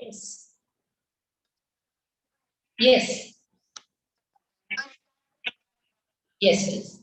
Yes. Yes. Yes, please.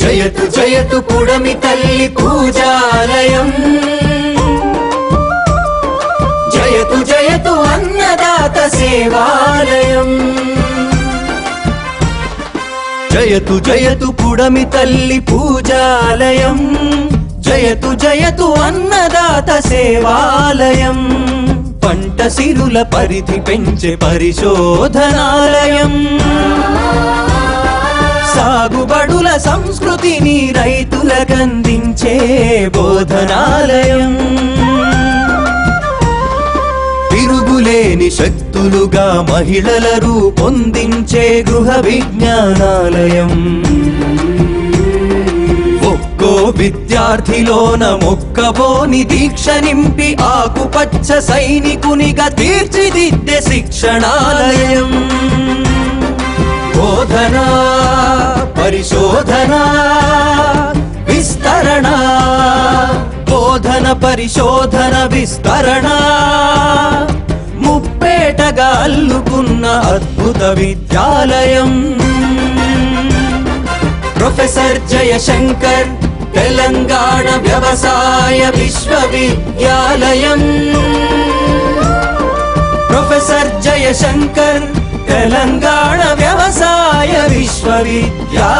జయతు జయతు పుడమి తల్లి పూజాలయం, జయతు జయతు అన్నదాత సేవాలయం. జయతు జయతు పుడమి తల్లి పూజాలయం, జయతు జయతు అన్నదాత సేవాలయం. పంట సిరుల పరిధి పెంచే పరిశోధనాలయం, సాగుబడుల సంస్కృతిని రైతులకందించే బోధనాలయం. తిరుగులేని శక్తులుగా మహిళల రూపొందించే గృహ విజ్ఞానాలయం. ఒక్కో విద్యార్థిలోన మొక్కబోని దీక్ష నింపి ఆకుపచ్చ సైనికునిగా తీర్చిదిద్దే శిక్షణాలయం. బోధన పరిశోధన విస్తరణ, బోధన పరిశోధన విస్తరణ, ముప్పేటగా అల్లుకున్న అద్భుత విద్యాలయం. ప్రొఫెసర్ జయశంకర్ తెలంగాణ వ్యవసాయ విశ్వవిద్యాలయం. ప్రొఫెసర్ జయశంకర్ తెలంగాణ వ్యవసాయ విశ్వవిద్యాలయం.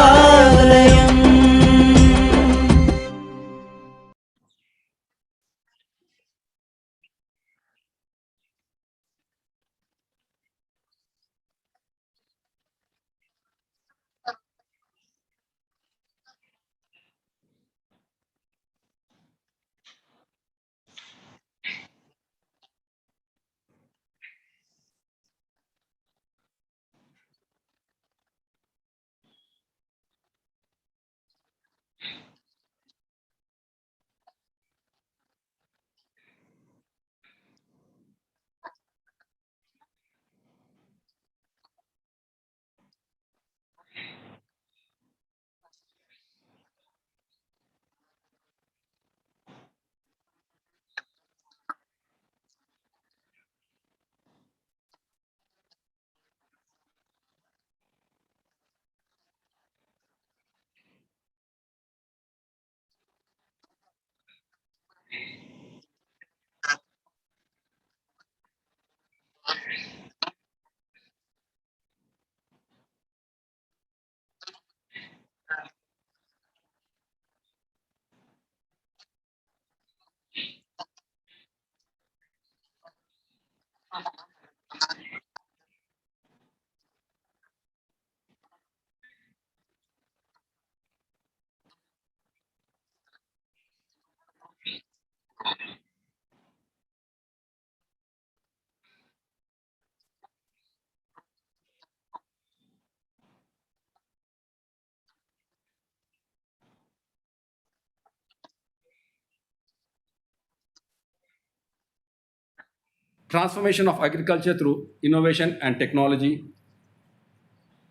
Transformation of agriculture through innovation and technology,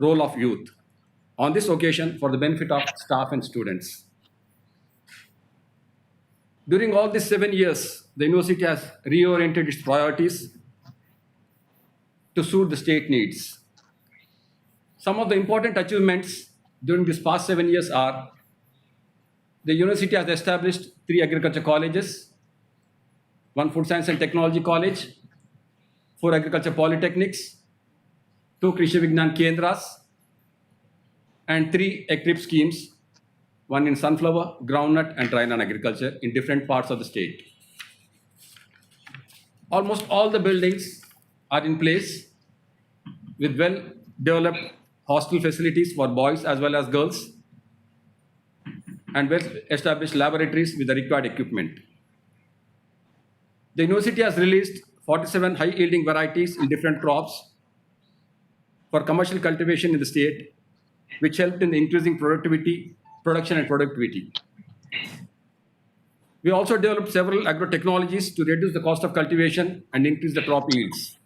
role of youth. On this occasion, for the benefit of staff and students. During all these 7 years, the university has reoriented its priorities to suit the state needs. Some of the important achievements during these past 7 years are the university has established 3 agriculture colleges, 1 food science and technology college, 4 agriculture polytechnics, 2 Krishi Vignan Kendras, and 3 ECRIP schemes, 1 in sunflower, groundnut, and dry agriculture in different parts of the state. Almost all the buildings are in place with well-developed hostel facilities for boys as well as girls and well-established laboratories with the required equipment. The university has released 47 high-yielding varieties in different crops for commercial cultivation in the state, which helped in increasing production and productivity. We also developed several agro-technologies to reduce the cost of cultivation and increase the crop yields.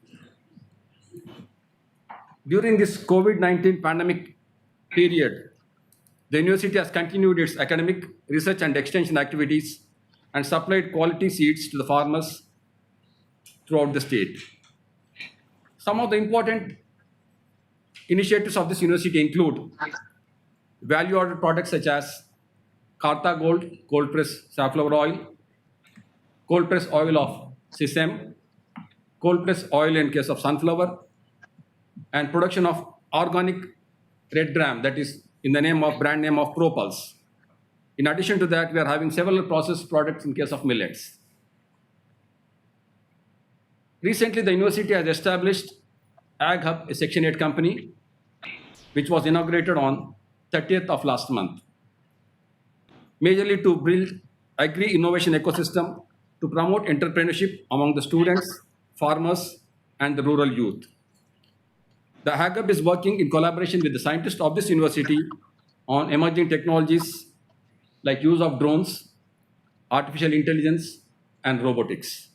During this COVID-19 pandemic period, the university has continued its academic, research, and extension activities and supplied quality seeds to the farmers throughout the state. Some of the important initiatives of this university include value-added products such as Karta Gold, cold-pressed safflower oil, cold-pressed oil of sesame, cold-pressed oil in case of sunflower, and production of organic red gram, that is in the brand name of Propulse. In addition to that, we are having several processed products in case of millets. Recently, the university has established Ag Hub, a Section 8 company, which was inaugurated on 30th of last month, majorly to build agri-innovation ecosystem to promote entrepreneurship among the students, farmers, and the rural youth. The Ag Hub is working in collaboration with the scientists of this university on emerging technologies like use of drones, artificial intelligence, and robotics.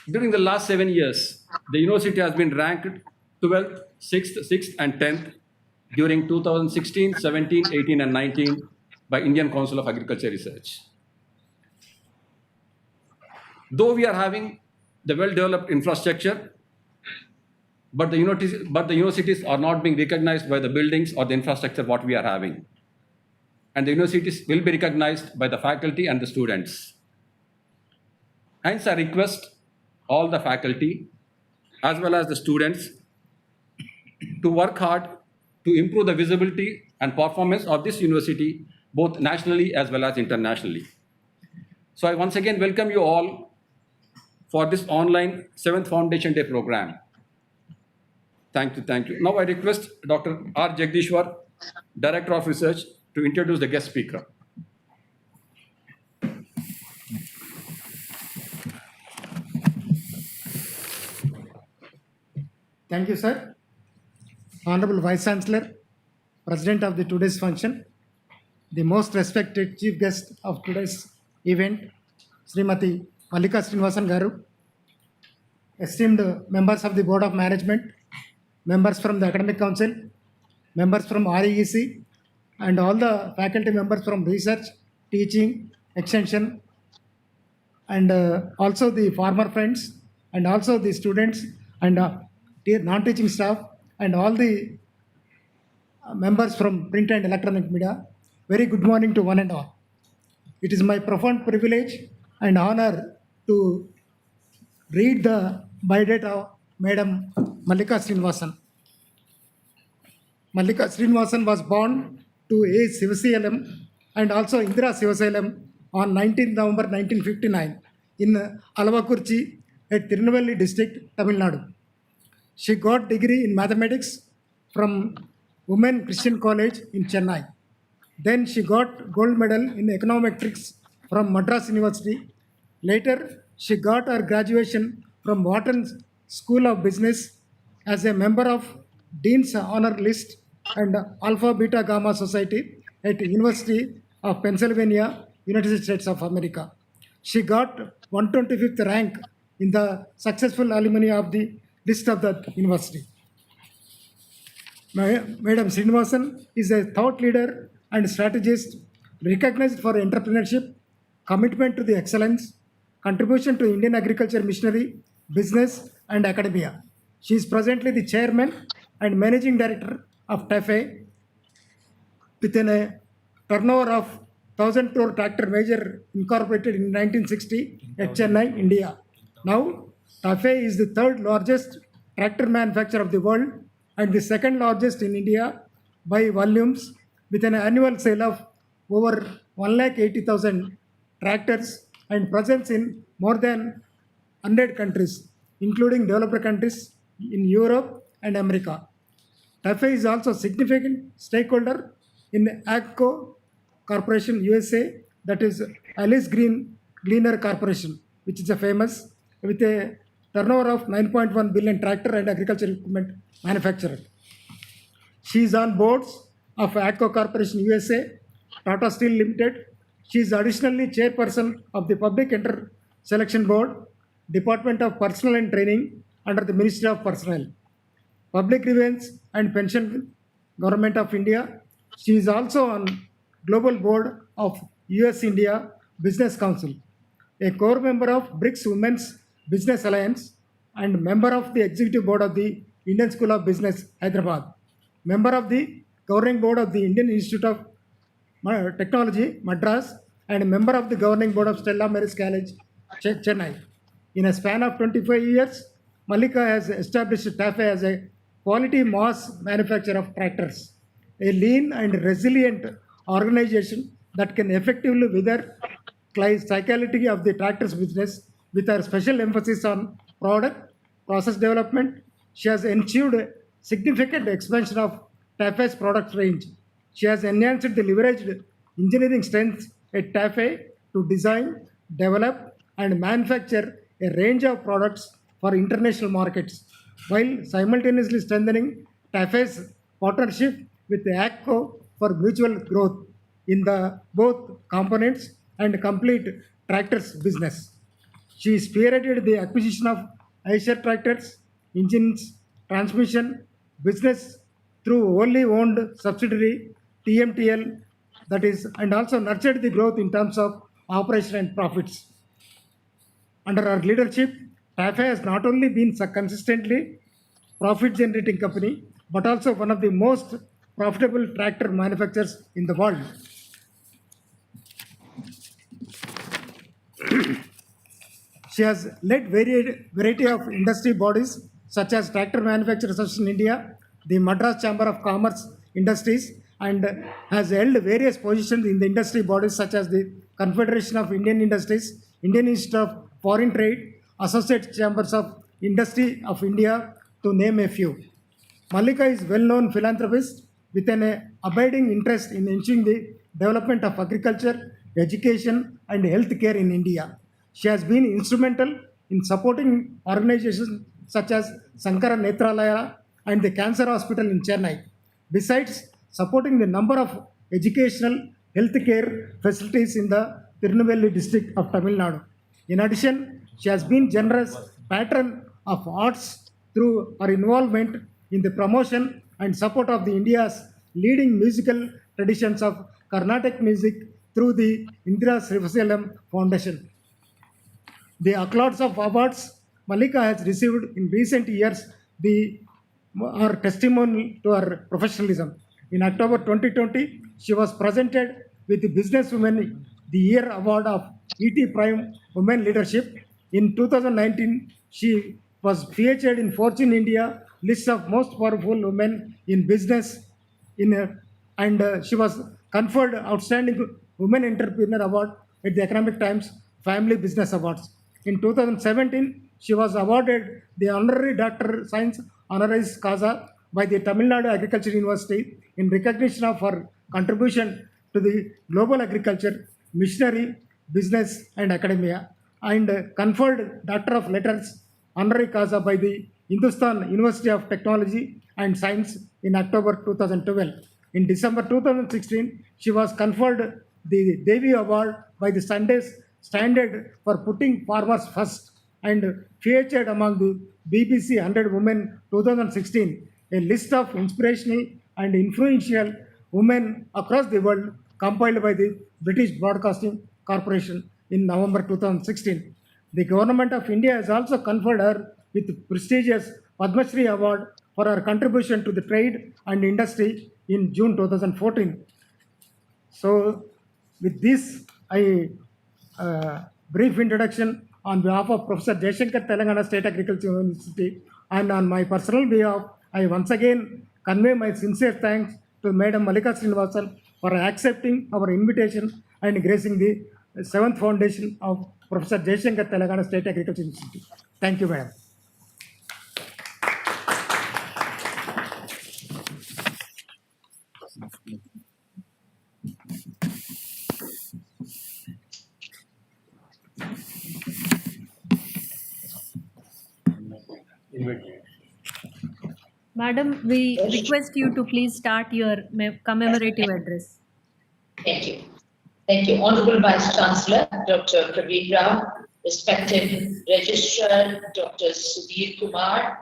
During the last 7 years, the university has been ranked 12th, 6th, and 10th during 2016, 17, 18, and 19 by Indian Council of Agriculture Research. Though we are having the well-developed infrastructure, but the universities are not being recognized by the buildings or the infrastructure what we are having. And the universities will be recognized by the faculty and the students. Hence, I request all the faculty as well as the students to work hard to improve the visibility and performance of this university both nationally as well as internationally. So I once again welcome you all for this online 7th Foundation Day program. Thank you. Now I request Dr. R. Jagdishwar, Director of Research, to introduce the guest speaker. Thank you, sir. Honorable Vice Chancellor, President of the today's function, the most respected Chief Guest of today's event, Srimati Mallika Srinivasan Garu, esteemed members of the Board of Management, members from the Academic Council, members from REEC, and all the faculty members from research, teaching, extension, and also the farmer friends, and also the students and non-teaching staff, and all the members from print and electronic media. Very good morning to one and all. It is my profound privilege and honor to read the biodata of Madam Mallika Srinivasan. Mallika Srinivasan was born to A. Sivasalam and also Indira Sivasalam on 19th November 1959 in Alavakurchi at Tirunelveli district, Tamil Nadu. She got degree in mathematics from Women Christian College in Chennai. Then she got gold medal in econometrics from Madras University. Later, she got her graduation from Wharton School of Business as a member of Dean's Honor List and Alpha Beta Gamma Society at University of Pennsylvania, United States of America. She got 125th rank in the successful alumni of the list of the university. Madam Srinivasan is a thought leader and strategist recognized for entrepreneurship, commitment to the excellence, contribution to Indian agriculture missionary, business, and academia. She is presently the chairman and managing director of TAFE within a turnover of 1000 crore tractor major incorporated in 1960 at Chennai, India. Now, TAFE is the third largest tractor manufacturer of the world and the second largest in India by volumes with an annual sale of over 1,80,000 tractors and presence in more than 100 countries, including developed countries in Europe and America. TAFE is also a significant stakeholder in AGCO Corporation USA, that is Alice Green Gleaner Corporation, which is a famous with a turnover of 9.1 billion tractor and agricultural equipment manufacturer. She is on boards of AGCO Corporation USA, Tata Steel Limited. She is additionally chairperson of the Public Enter Selection Board, Department of Personnel and Training under the Ministry of Personnel. Public Grievance and Pension, Government of India. She is also on Global Board of US India Business Council, a core member of BRICS Women's Business Alliance, and member of the Executive Board of the Indian School of Business, Hyderabad, member of the Governing Board of the Indian Institute of Technology, Madras, and a member of the Governing Board of Stella Maris College, Chennai. In a span of 25 years, Malika has established TAFE as a quality mass manufacturer of tractors, a lean and resilient organization that can effectively weather cyclicality of the tractors business with her special emphasis on product, process development. She has ensured significant expansion of TAFE's product range. She has enhanced the leveraged engineering strengths at TAFE to design, develop, and manufacture a range of products for international markets, while simultaneously strengthening TAFE's partnership with AGCO for mutual growth in the both components and complete tractors business. She spearheaded the acquisition of Eicher tractors, engines, transmission business through wholly owned subsidiary TMTL, that is, and also nurtured the growth in terms of operation and profits. Under her leadership, TAFE has not only been consistently profit generating company, but also one of the most profitable tractor manufacturers in the world. She has led variety of industry bodies such as Tractor Manufacturers Association India, the Madras Chamber of Commerce Industries, and has held various positions in the industry bodies such as the Confederation of Indian Industries, Indian Institute of Foreign Trade, Associate Chambers of Industry of India, to name a few. Malika is well-known philanthropist with an abiding interest in ensuring the development of agriculture, education, and healthcare in India. She has been instrumental in supporting organizations such as Sankara Netralaya and the Cancer Hospital in Chennai, besides supporting the number of educational healthcare facilities in the Tirunelveli district of Tamil Nadu. In addition, she has been generous patron of arts through her involvement in the promotion and support of the India's leading musical traditions of Carnatic music through the Indira Srivasalam Foundation. The accolades of awards Malika has received in recent years are testimony to her professionalism. In October 2020, she was presented with the Businesswoman the Year Award of ET Prime Women Leadership. In 2019, she was featured in Fortune India list of most powerful women in business and she was conferred Outstanding Women Entrepreneur Award at the Economic Times Family Business Awards. In 2017, she was awarded the Honorary Doctor Science Honoris Causa by the Tamil Nadu Agriculture University in recognition of her contribution to the global agriculture, missionary, business, and academia, and conferred Doctor of Letters Honoris Causa by the Hindustan University of Technology and Science in October 2012. In December 2016, she was conferred the Devi Award by the Sundays Standard for putting farmers first and featured among the BBC 100 Women 2016, a list of inspirational and influential women across the world compiled by the British Broadcasting Corporation in November 2016. The Government of India has also conferred her with prestigious Padma Shri Award for her contribution to the trade and industry in June 2014. So, with this, I brief introduction on behalf of Professor Jayashankar, Telangana State Agriculture University, and on my personal behalf, I once again convey my sincere thanks to Madam Malika Srinivasan for accepting our invitation and gracing the 7th foundation of Professor Jayashankar, Telangana State Agriculture University. Thank you, Madam. Madam, we request you to please start your commemorative address. Thank you. Thank you. Honorable Vice Chancellor, Dr. Praveen Rao, respected Registrar, Dr. Sudhir Kumar,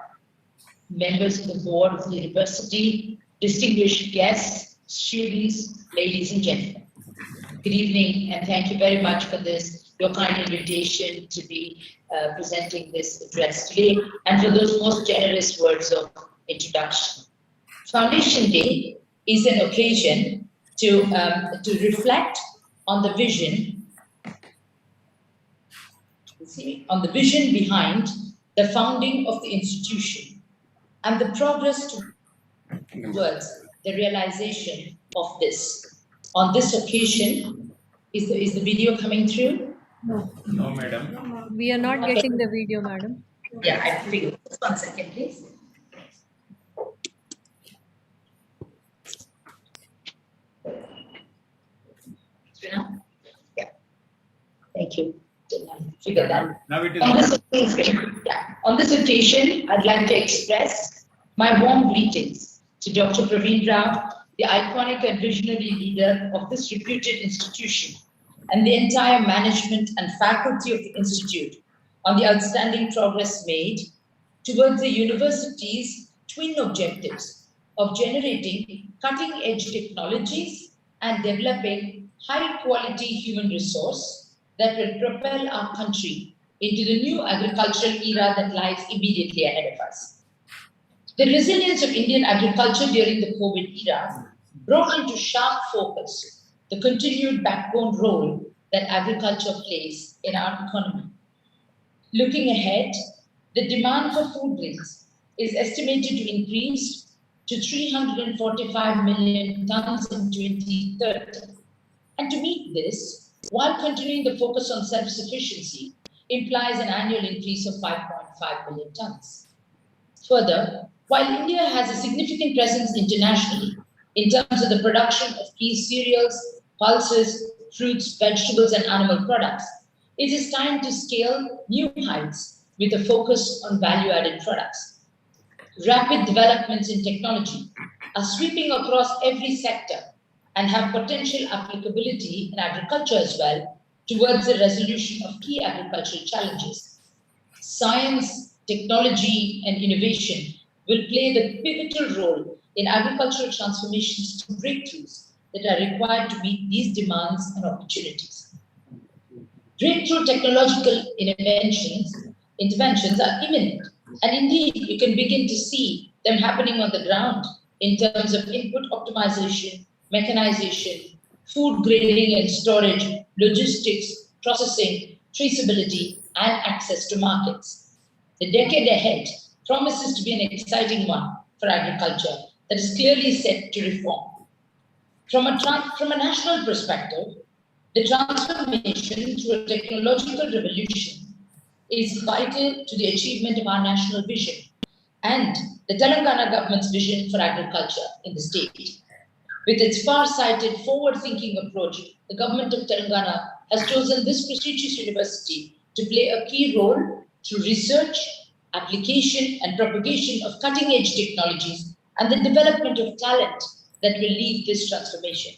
members of the board of the university, distinguished guests, students, ladies and gentlemen. Good evening, and thank you very much for this, your kind invitation to be presenting this address today, and for those most generous words of introduction. Foundation Day is an occasion to reflect on the vision, behind the founding of the institution and the progress towards the realization of this. On this occasion, is the video coming through? No, madam. We are not getting the video, madam. Yeah, I figured. Just 1 second, please. Yeah. Thank you. Figure that. Now it is. On this occasion, I'd like to express my warm greetings to Dr. Praveen Rao, the iconic and visionary leader of this reputed institution, and the entire management and faculty of the institute on the outstanding progress made towards the university's twin objectives of generating cutting-edge technologies and developing high-quality human resource that will propel our country into the new agricultural era that lies immediately ahead of us. The resilience of Indian agriculture during the COVID era brought into sharp focus the continued backbone role that agriculture plays in our economy. Looking ahead, the demand for food grains is estimated to increase to 345 million tons in 2030. And to meet this, while continuing the focus on self-sufficiency, implies an annual increase of 5.5 million tons. Further, while India has a significant presence internationally in terms of the production of key cereals, pulses, fruits, vegetables, and animal products, it is time to scale new heights with a focus on value-added products. Rapid developments in technology are sweeping across every sector and have potential applicability in agriculture as well towards the resolution of key agricultural challenges. Science, technology, and innovation will play the pivotal role in agricultural transformations to breakthroughs that are required to meet these demands and opportunities. Breakthrough technological interventions are imminent, and indeed we can begin to see them happening on the ground in terms of input optimization, mechanization, food grading and storage, logistics, processing, traceability, and access to markets. The decade ahead promises to be an exciting one for agriculture that is clearly set to reform. From a national perspective, the transformation through a technological revolution is vital to the achievement of our national vision and the Telangana government's vision for agriculture in the state. With its far-sighted, forward-thinking approach, the government of Telangana has chosen this prestigious university to play a key role through research, application, and propagation of cutting-edge technologies and the development of talent that will lead this transformation.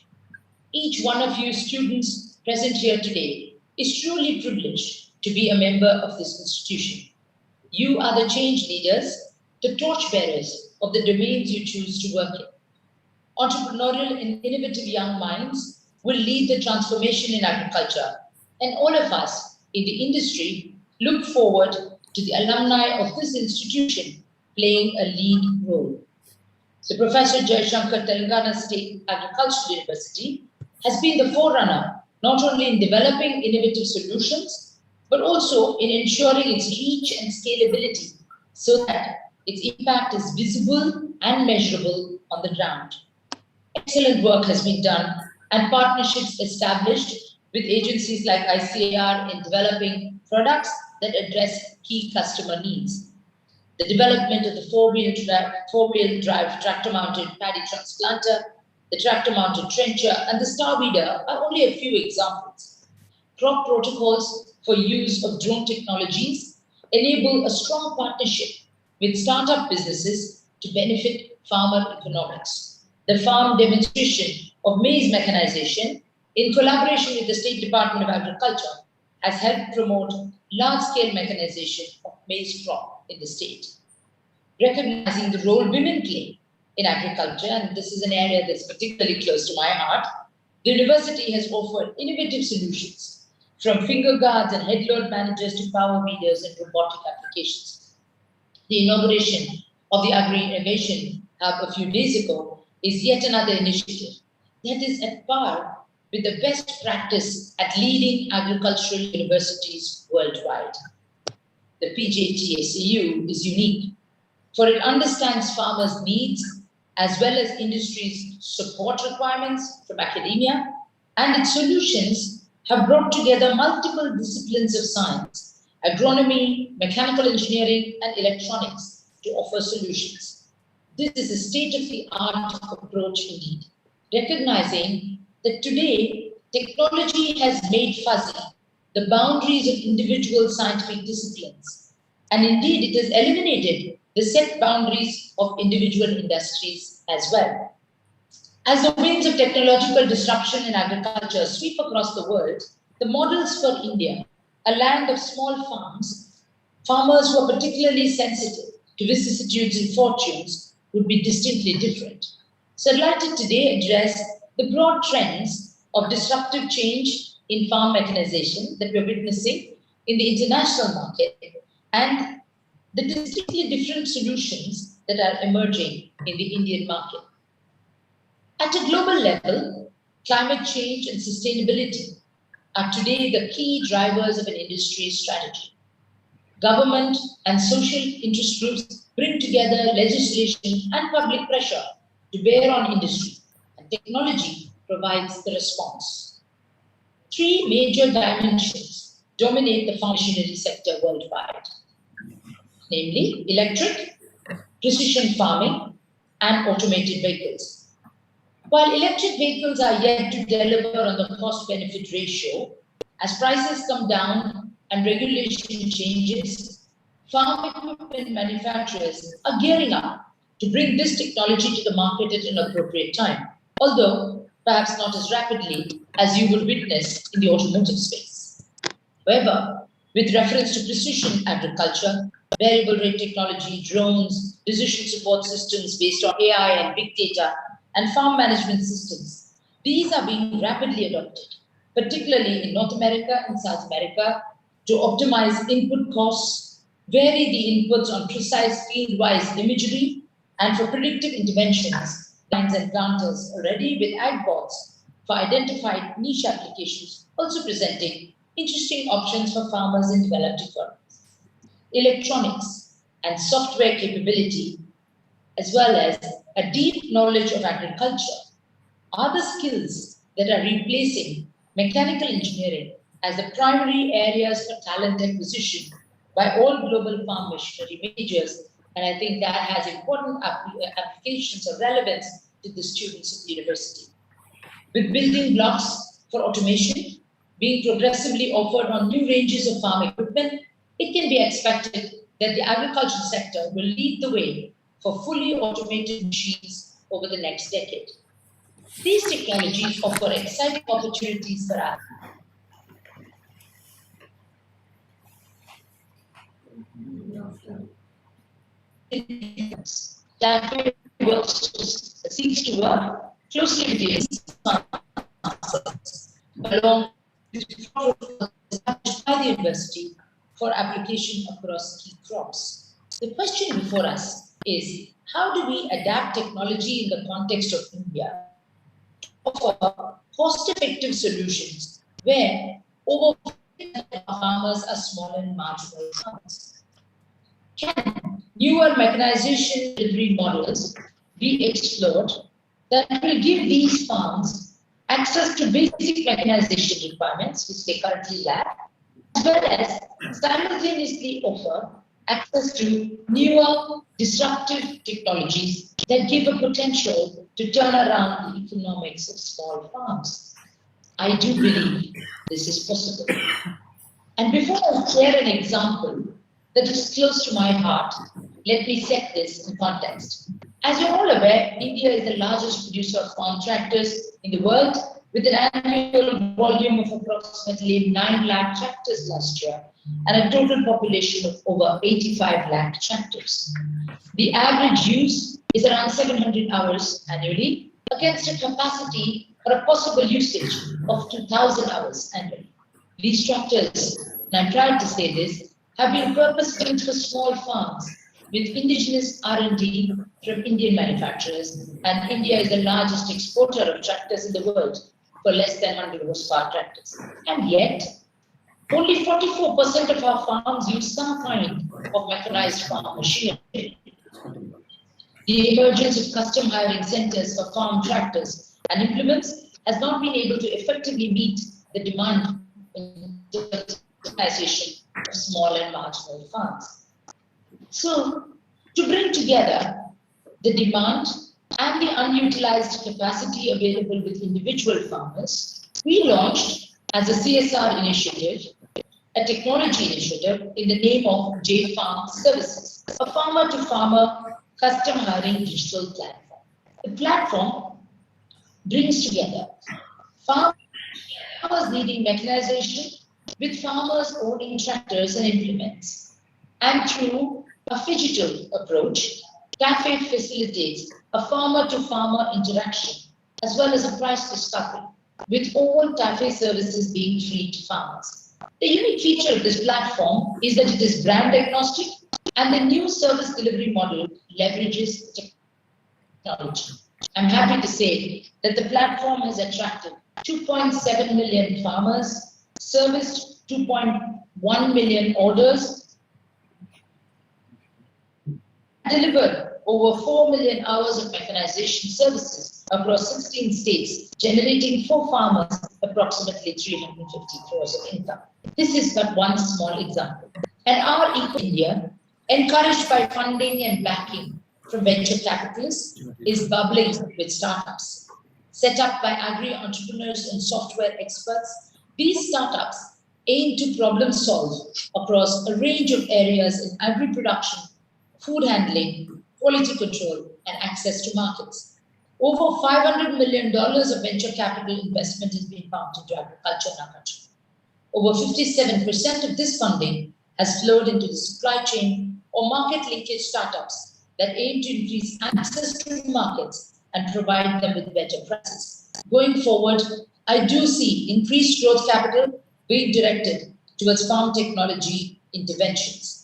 Each one of you students present here today is truly privileged to be a member of this institution. You are the change leaders, the torchbearers of the domains you choose to work in. Entrepreneurial and innovative young minds will lead the transformation in agriculture, and all of us in the industry look forward to the alumni of this institution playing a lead role. So Professor Jayashankar, Telangana State Agricultural University, has been the forerunner not only in developing innovative solutions, but also in ensuring its reach and scalability so that its impact is visible and measurable on the ground. Excellent work has been done and partnerships established with agencies like ICAR in developing products that address key customer needs. The development of the four-wheel drive tractor-mounted paddy transplanter, the tractor-mounted trencher, and the star weeder are only a few examples. Crop protocols for use of drone technologies enable a strong partnership with startup businesses to benefit farmer economics. The farm demonstration of maize mechanization in collaboration with the State Department of Agriculture has helped promote large-scale mechanization of maize crop in the state. Recognizing the role women play in agriculture, and this is an area that's particularly close to my heart, the university has offered innovative solutions from finger guards and head load managers to power weeders and robotic applications. The inauguration of the Agri Innovation Hub a few days ago is yet another initiative that is at par with the best practice at leading agricultural universities worldwide. The PJTSAU is unique, for it understands farmers' needs as well as industry's support requirements from academia, and its solutions have brought together multiple disciplines of science, agronomy, mechanical engineering, and electronics to offer solutions. This is a state-of-the-art approach indeed, recognizing that today technology has made fuzzy the boundaries of individual scientific disciplines, and indeed it has eliminated the set boundaries of individual industries as well. As the winds of technological disruption in agriculture sweep across the world, the models for India, a land of small farms, farmers who are particularly sensitive to vicissitudes and fortunes, would be distinctly different. So I'd like to today address the broad trends of disruptive change in farm mechanization that we're witnessing in the international market and the distinctly different solutions that are emerging in the Indian market. At a global level, climate change and sustainability are today the key drivers of an industry's strategy. Government and social interest groups bring together legislation and public pressure to bear on industry, and technology provides the response. Three major dimensions dominate the farm machinery sector worldwide, namely electric, precision farming, and automated vehicles. While electric vehicles are yet to deliver on the cost-benefit ratio, as prices come down and regulation changes, farm equipment manufacturers are gearing up to bring this technology to the market at an appropriate time, although perhaps not as rapidly as you would witness in the automotive space. However, with reference to precision agriculture, variable rate technology, drones, decision support systems based on AI and big data, and farm management systems, these are being rapidly adopted, particularly in North America and South America, to optimize input costs, vary the inputs on precise field-wise imagery, and for predictive interventions, lines and planters already with agbots for identified niche applications, also presenting interesting options for farmers in developed economies. Electronics and software capability, as well as a deep knowledge of agriculture, are the skills that are replacing mechanical engineering as the primary areas for talent acquisition by all global farm machinery majors. And I think that has important applications or relevance to the students of the university. With building blocks for automation being progressively offered on new ranges of farm equipment, it can be expected that the agricultural sector will lead the way for fully automated machines over the next decade. These technologies offer exciting opportunities for us. That seeks to work closely with the along by the university for application across key crops. The question before us is, how do we adapt technology in the context of India to offer cost-effective solutions where over 50% of our farmers are small and marginal farmers? Can newer mechanization delivery models be explored that will give these farms access to basic mechanization requirements, which they currently lack, as well as simultaneously offer access to newer disruptive technologies that give a potential to turn around the economics of small farms? I do believe this is possible. And before I share an example that is close to my heart, let me set this in context. As you're all aware, India is the largest producer of farm tractors in the world, with an annual volume of approximately 9 lakh tractors last year and a total population of over 85 lakh tractors. The average use is around 700 hours annually against a capacity or a possible usage of 2,000 hours annually. These tractors, and I'm proud to say this, have been purpose-built for small farms with indigenous R&D from Indian manufacturers, and India is the largest exporter of tractors in the world for less than 100 horsepower tractors. And yet, only 44% of our farms use some kind of mechanized farm machinery. The emergence of custom hiring centers for farm tractors and implements has not been able to effectively meet the demand in mechanization of small and marginal farms. So, to bring together the demand and the unutilized capacity available with individual farmers, we launched as a CSR initiative, a technology initiative in the name of J-Farm Services, a farmer-to-farmer custom hiring digital platform. The platform brings together farmers needing mechanization with farmers owning tractors and implements. And through a phygital approach, CAFE facilitates a farmer-to-farmer interaction as well as a price discovery, with all CAFE services being free to farmers. The unique feature of this platform is that it is brand agnostic, and the new service delivery model leverages technology. I'm happy to say that the platform has attracted 2.7 million farmers, serviced 2.1 million orders, delivered over 4 million hours of mechanization services across 16 states, generating for farmers approximately 350 crores of income. This is but one small example. And our Eco India, encouraged by funding and backing from venture capitalists, is bubbling with startups. Set up by agri-entrepreneurs and software experts, these startups aim to problem solve across a range of areas in agri-production, food handling, quality control, and access to markets. Over $500 million of venture capital investment has been pumped into agriculture in our country. Over 57% of this funding has flowed into the supply chain or market linkage startups that aim to increase access to markets and provide them with better prices. Going forward, I do see increased growth capital being directed towards farm technology interventions.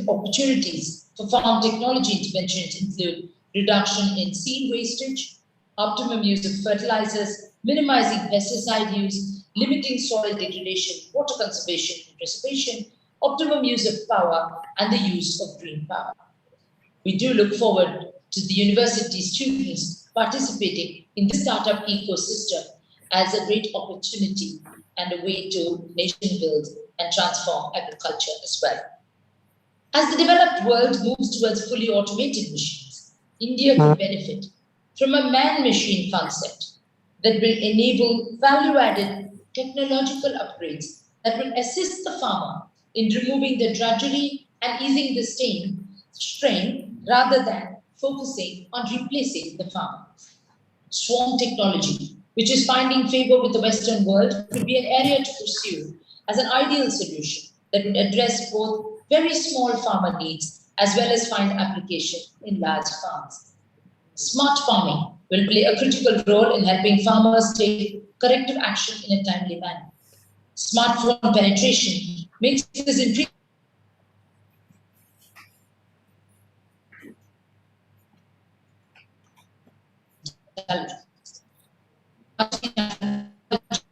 Opportunities for farm technology interventions include reduction in seed wastage, optimum use of fertilizers, minimizing pesticide use, limiting soil degradation, water conservation and preservation, optimum use of power, and the use of green power. We do look forward to the university students participating in this startup ecosystem as a great opportunity and a way to nation build and transform agriculture as well. As the developed world moves towards fully automated machines, India can benefit from a man-machine concept that will enable value-added technological upgrades that will assist the farmer in removing the drudgery and easing the strain rather than focusing on replacing the farmer. Swarm technology, which is finding favor with the Western world, could be an area to pursue as an ideal solution that would address both very small farmer needs as well as find application in large farms. Smart farming will play a critical role in helping farmers take corrective action in a timely manner. Smartphone penetration makes this increase intelligence.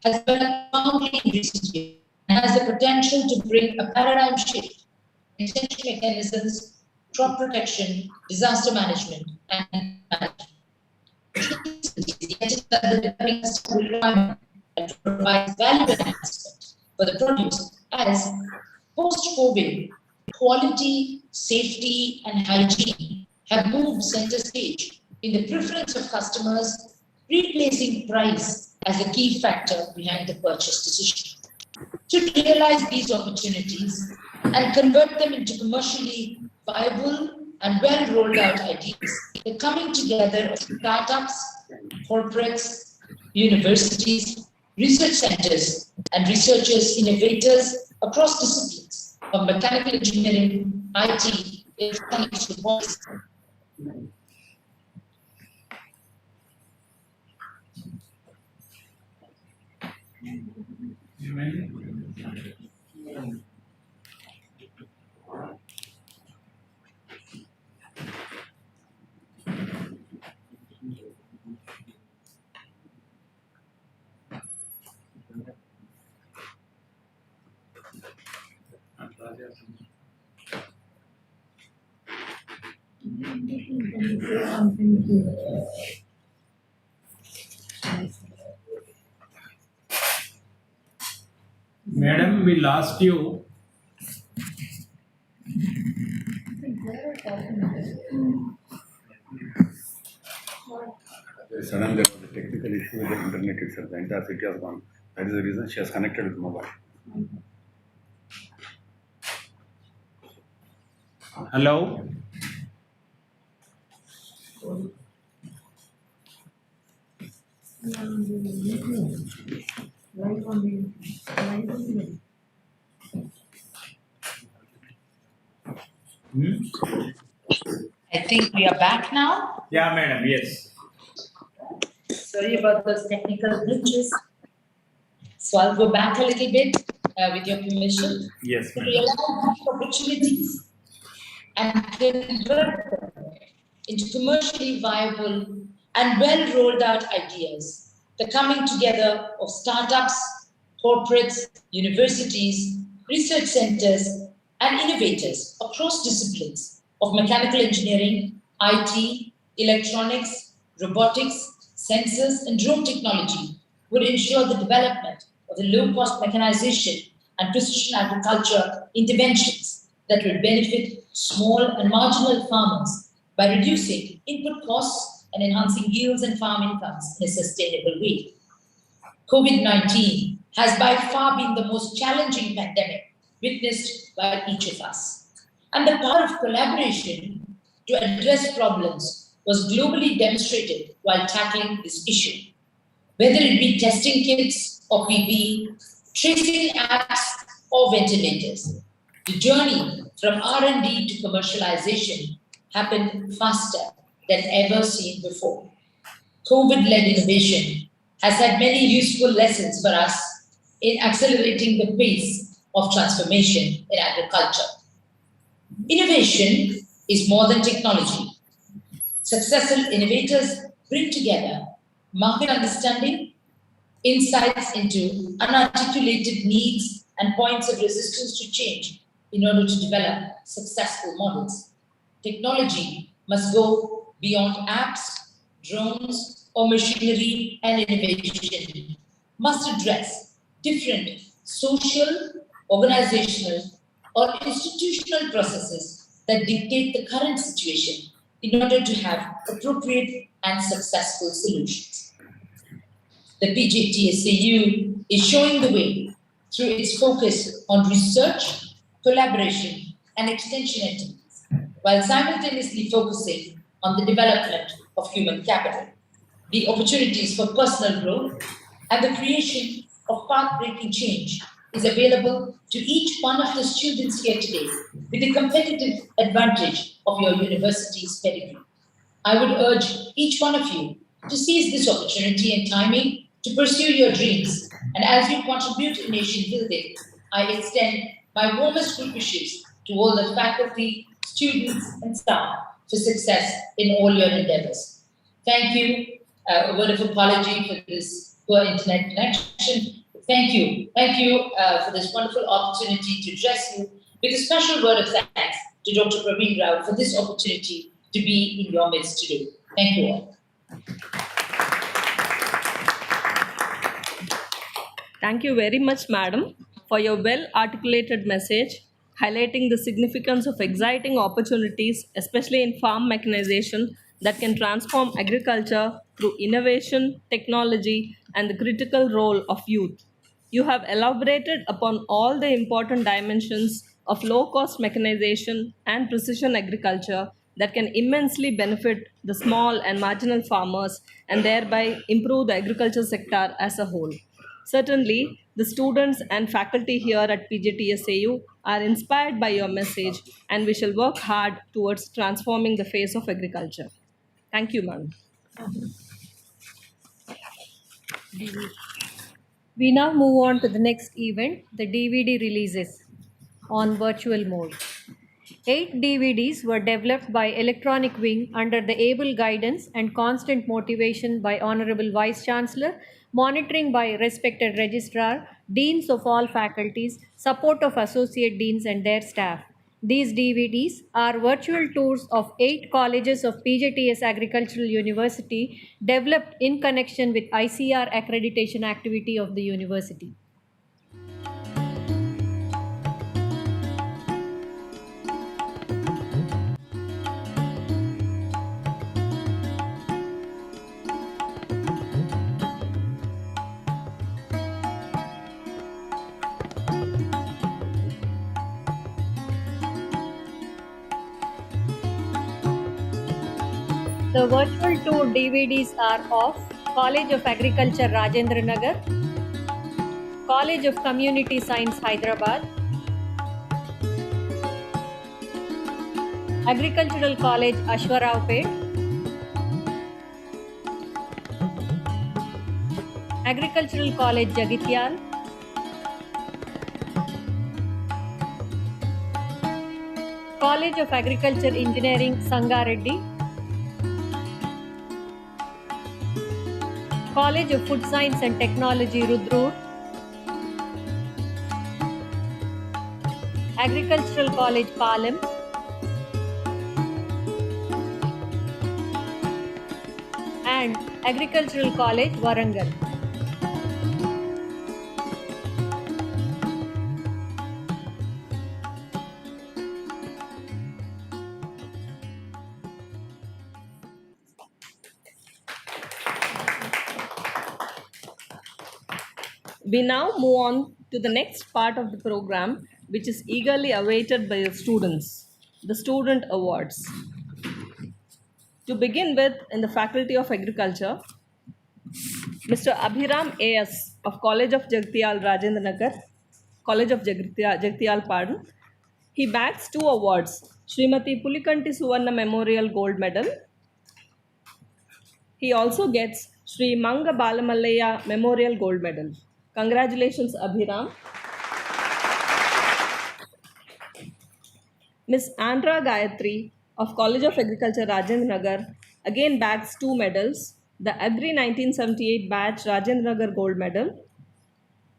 Has developed strongly in recent years and has the potential to bring a paradigm shift in detection mechanisms, crop protection, disaster management, and management. The developing customer requirement that provides valuable enhancement for the produce as post-COVID quality, safety, and hygiene have moved center stage in the preference of customers, replacing price as a key factor behind the purchase decision. To realize these opportunities and convert them into commercially viable and well rolled out ideas, the coming together of startups, corporates, universities, research centers, and researchers, innovators across disciplines of mechanical engineering, IT, electronics, robotics. Madam, we lost you. Suddenly there was a technical issue with the internet itself. The entire city has gone. That is the reason she has connected with mobile. Hello. I think we are back now. Yeah, madam. Yes. Sorry about those technical glitches. So I'll go back a little bit with your permission. Yes, To madam. realize these opportunities and convert them into commercially viable and well rolled out ideas. The coming together of startups, corporates, universities, research centers, and innovators across disciplines of mechanical engineering, IT, electronics, robotics, sensors, and drone technology would ensure the development of the low-cost mechanization and precision agriculture interventions that will benefit small and marginal farmers by reducing input costs and enhancing yields and farm incomes in a sustainable way. COVID-19 has by far been the most challenging pandemic witnessed by each of us. And the power of collaboration to address problems was globally demonstrated while tackling this issue. Whether it be testing kits or PPE, tracing apps or ventilators, the journey from R&D to commercialization happened faster than ever seen before. COVID-led innovation has had many useful lessons for us in accelerating the pace of transformation in agriculture. Innovation is more than technology. Successful innovators bring together market understanding, insights into unarticulated needs, and points of resistance to change in order to develop successful models. Technology must go beyond apps, drones, or machinery, and innovation must address different social, organizational, or institutional processes that dictate the current situation in order to have appropriate and successful solutions. The PJTSAU is showing the way through its focus on research, collaboration, and extension activities, while simultaneously focusing on the development of human capital, the opportunities for personal growth, and the creation of path-breaking change is available to each one of the students here today with the competitive advantage of your university's pedigree. I would urge each one of you to seize this opportunity and timing to pursue your dreams. And as you contribute in nation building, I extend my warmest good wishes to all the faculty, students, and staff for success in all your endeavors. Thank you, A word of apology for this poor internet connection. Thank you. Thank you for this wonderful opportunity to address you with a special word of thanks to Dr. Praveen Rao for this opportunity to be in your midst today. Thank you all. Thank you very much, madam, for your well-articulated message, highlighting the significance of exciting opportunities, especially in farm mechanization, that can transform agriculture through innovation, technology, and the critical role of youth. You have elaborated upon all the important dimensions of low-cost mechanization and precision agriculture that can immensely benefit the small and marginal farmers and thereby improve the agriculture sector as a whole. Certainly, the students and faculty here at PJTSAU are inspired by your message, and we shall work hard towards transforming the face of agriculture. Thank you, ma'am. We now move on to the next event, the DVD releases on virtual mode. 8 DVDs were developed by Electronic Wing under the able guidance and constant motivation by Honorable Vice Chancellor, monitoring by respected Registrar, Deans of all faculties, support of Associate Deans and their staff. These DVDs are virtual tours of 8 colleges of PJTS Agricultural University developed in connection with ICR accreditation activity of the university. The virtual tour DVDs are of College of Agriculture Rajendra Nagar, College of Community Science Hyderabad, Agricultural College Ashwaraupet, Agricultural College Jagitial, College of Agriculture Engineering Sangareddy, College of Food Science and Technology Rudrur, Agricultural College Palam, and Agricultural College Warangal. We now move on to the next part of the program, which is eagerly awaited by the students, the Student Awards. To begin with, in the Faculty of Agriculture, Mr. Abhiram A.S. of College of Jagtial Rajendra Nagar, College of Jagtial, pardon, he bags 2 awards, Srimati Pulikanti Suvarna Memorial Gold Medal. He also gets Sri Manga Balamalaya Memorial Gold Medal. Congratulations, Abhiram. Ms. Andra Gayatri of College of Agriculture Rajendra Nagar again bags 2 medals, the Agri 1978 batch Rajendra Nagar Gold Medal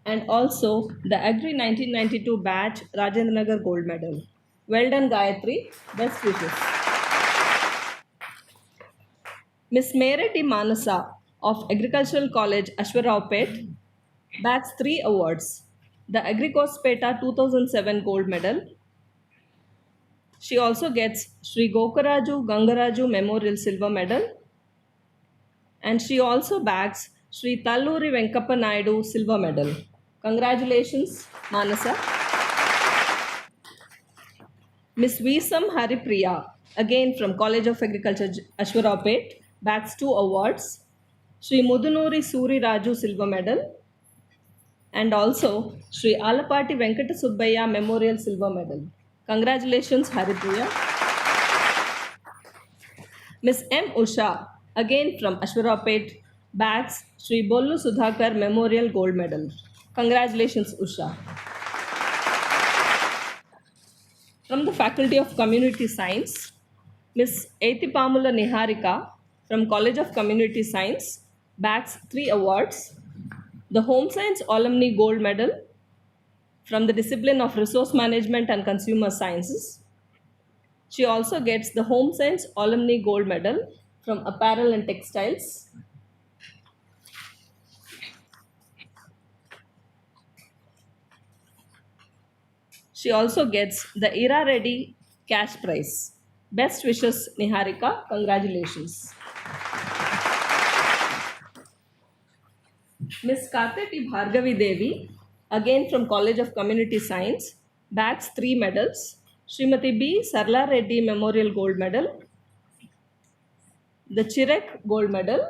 and also the Agri 1992 batch Rajendra Nagar Gold Medal. Well done, Gayatri. Best wishes. Ms. Meredith Manasa of Agricultural College Ashwaraupet bags 3 awards, the Agricospeta 2007 Gold Medal. She also gets Sri Gokaraju Gangaraju Memorial Silver Medal and she also bags Sri Talluri Venkappa Naidu Silver Medal. Congratulations, Manasa. Ms. Visam Haripriya, again from College of Agriculture Ashwaraupet, bags 2 awards, Sri Mudunuri Suri Raju Silver Medal and also Sri Alapati Venkata Subbaya Memorial Silver Medal. Congratulations, Haripriya. Ms. M. Usha, again from Ashwaraupet, bags Sri Bollu Sudhakar Memorial Gold Medal. Congratulations, Usha. From the Faculty of Community Science, Ms. Etipamula Niharika from College of Community Science bags 3 awards. The Home Science Alumni Gold Medal from the discipline of Resource Management and Consumer Sciences. She also gets the Home Science Alumni Gold Medal from Apparel and Textiles. She also gets the Era Ready Cash Prize. Best wishes, Niharika. Congratulations. Miss Kartheti Bhargavi Devi, again from College of Community Science, bags 3 medals. Srimati B. Sarla Reddy Memorial Gold Medal, the Chirek Gold Medal,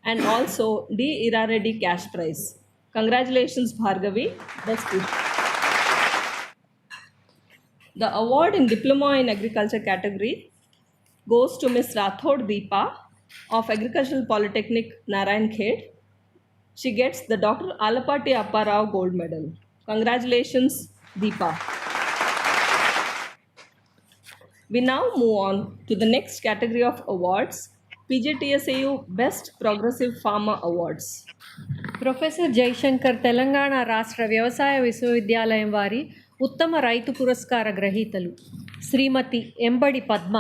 and also D. Ira Reddy Cash Prize. Congratulations, Bhargavi. Best wishes. The award in Diploma in Agriculture category goes to Miss Rathod Deepa of Agricultural Polytechnic Narayan Khed. She gets the Dr. Alapati Apparao Gold Medal. Congratulations, Deepa. We now move on to the next category of awards, PJTSAU Best Progressive Farmer Awards. Professor Jayashankar Telangana రాష్ట్ర వ్యవసాయ విశ్వవిద్యాలయం వారి ఉత్తమ రైతు పురస్కార గ్రహీతలు శ్రీమతి ఎంబడి పద్మ,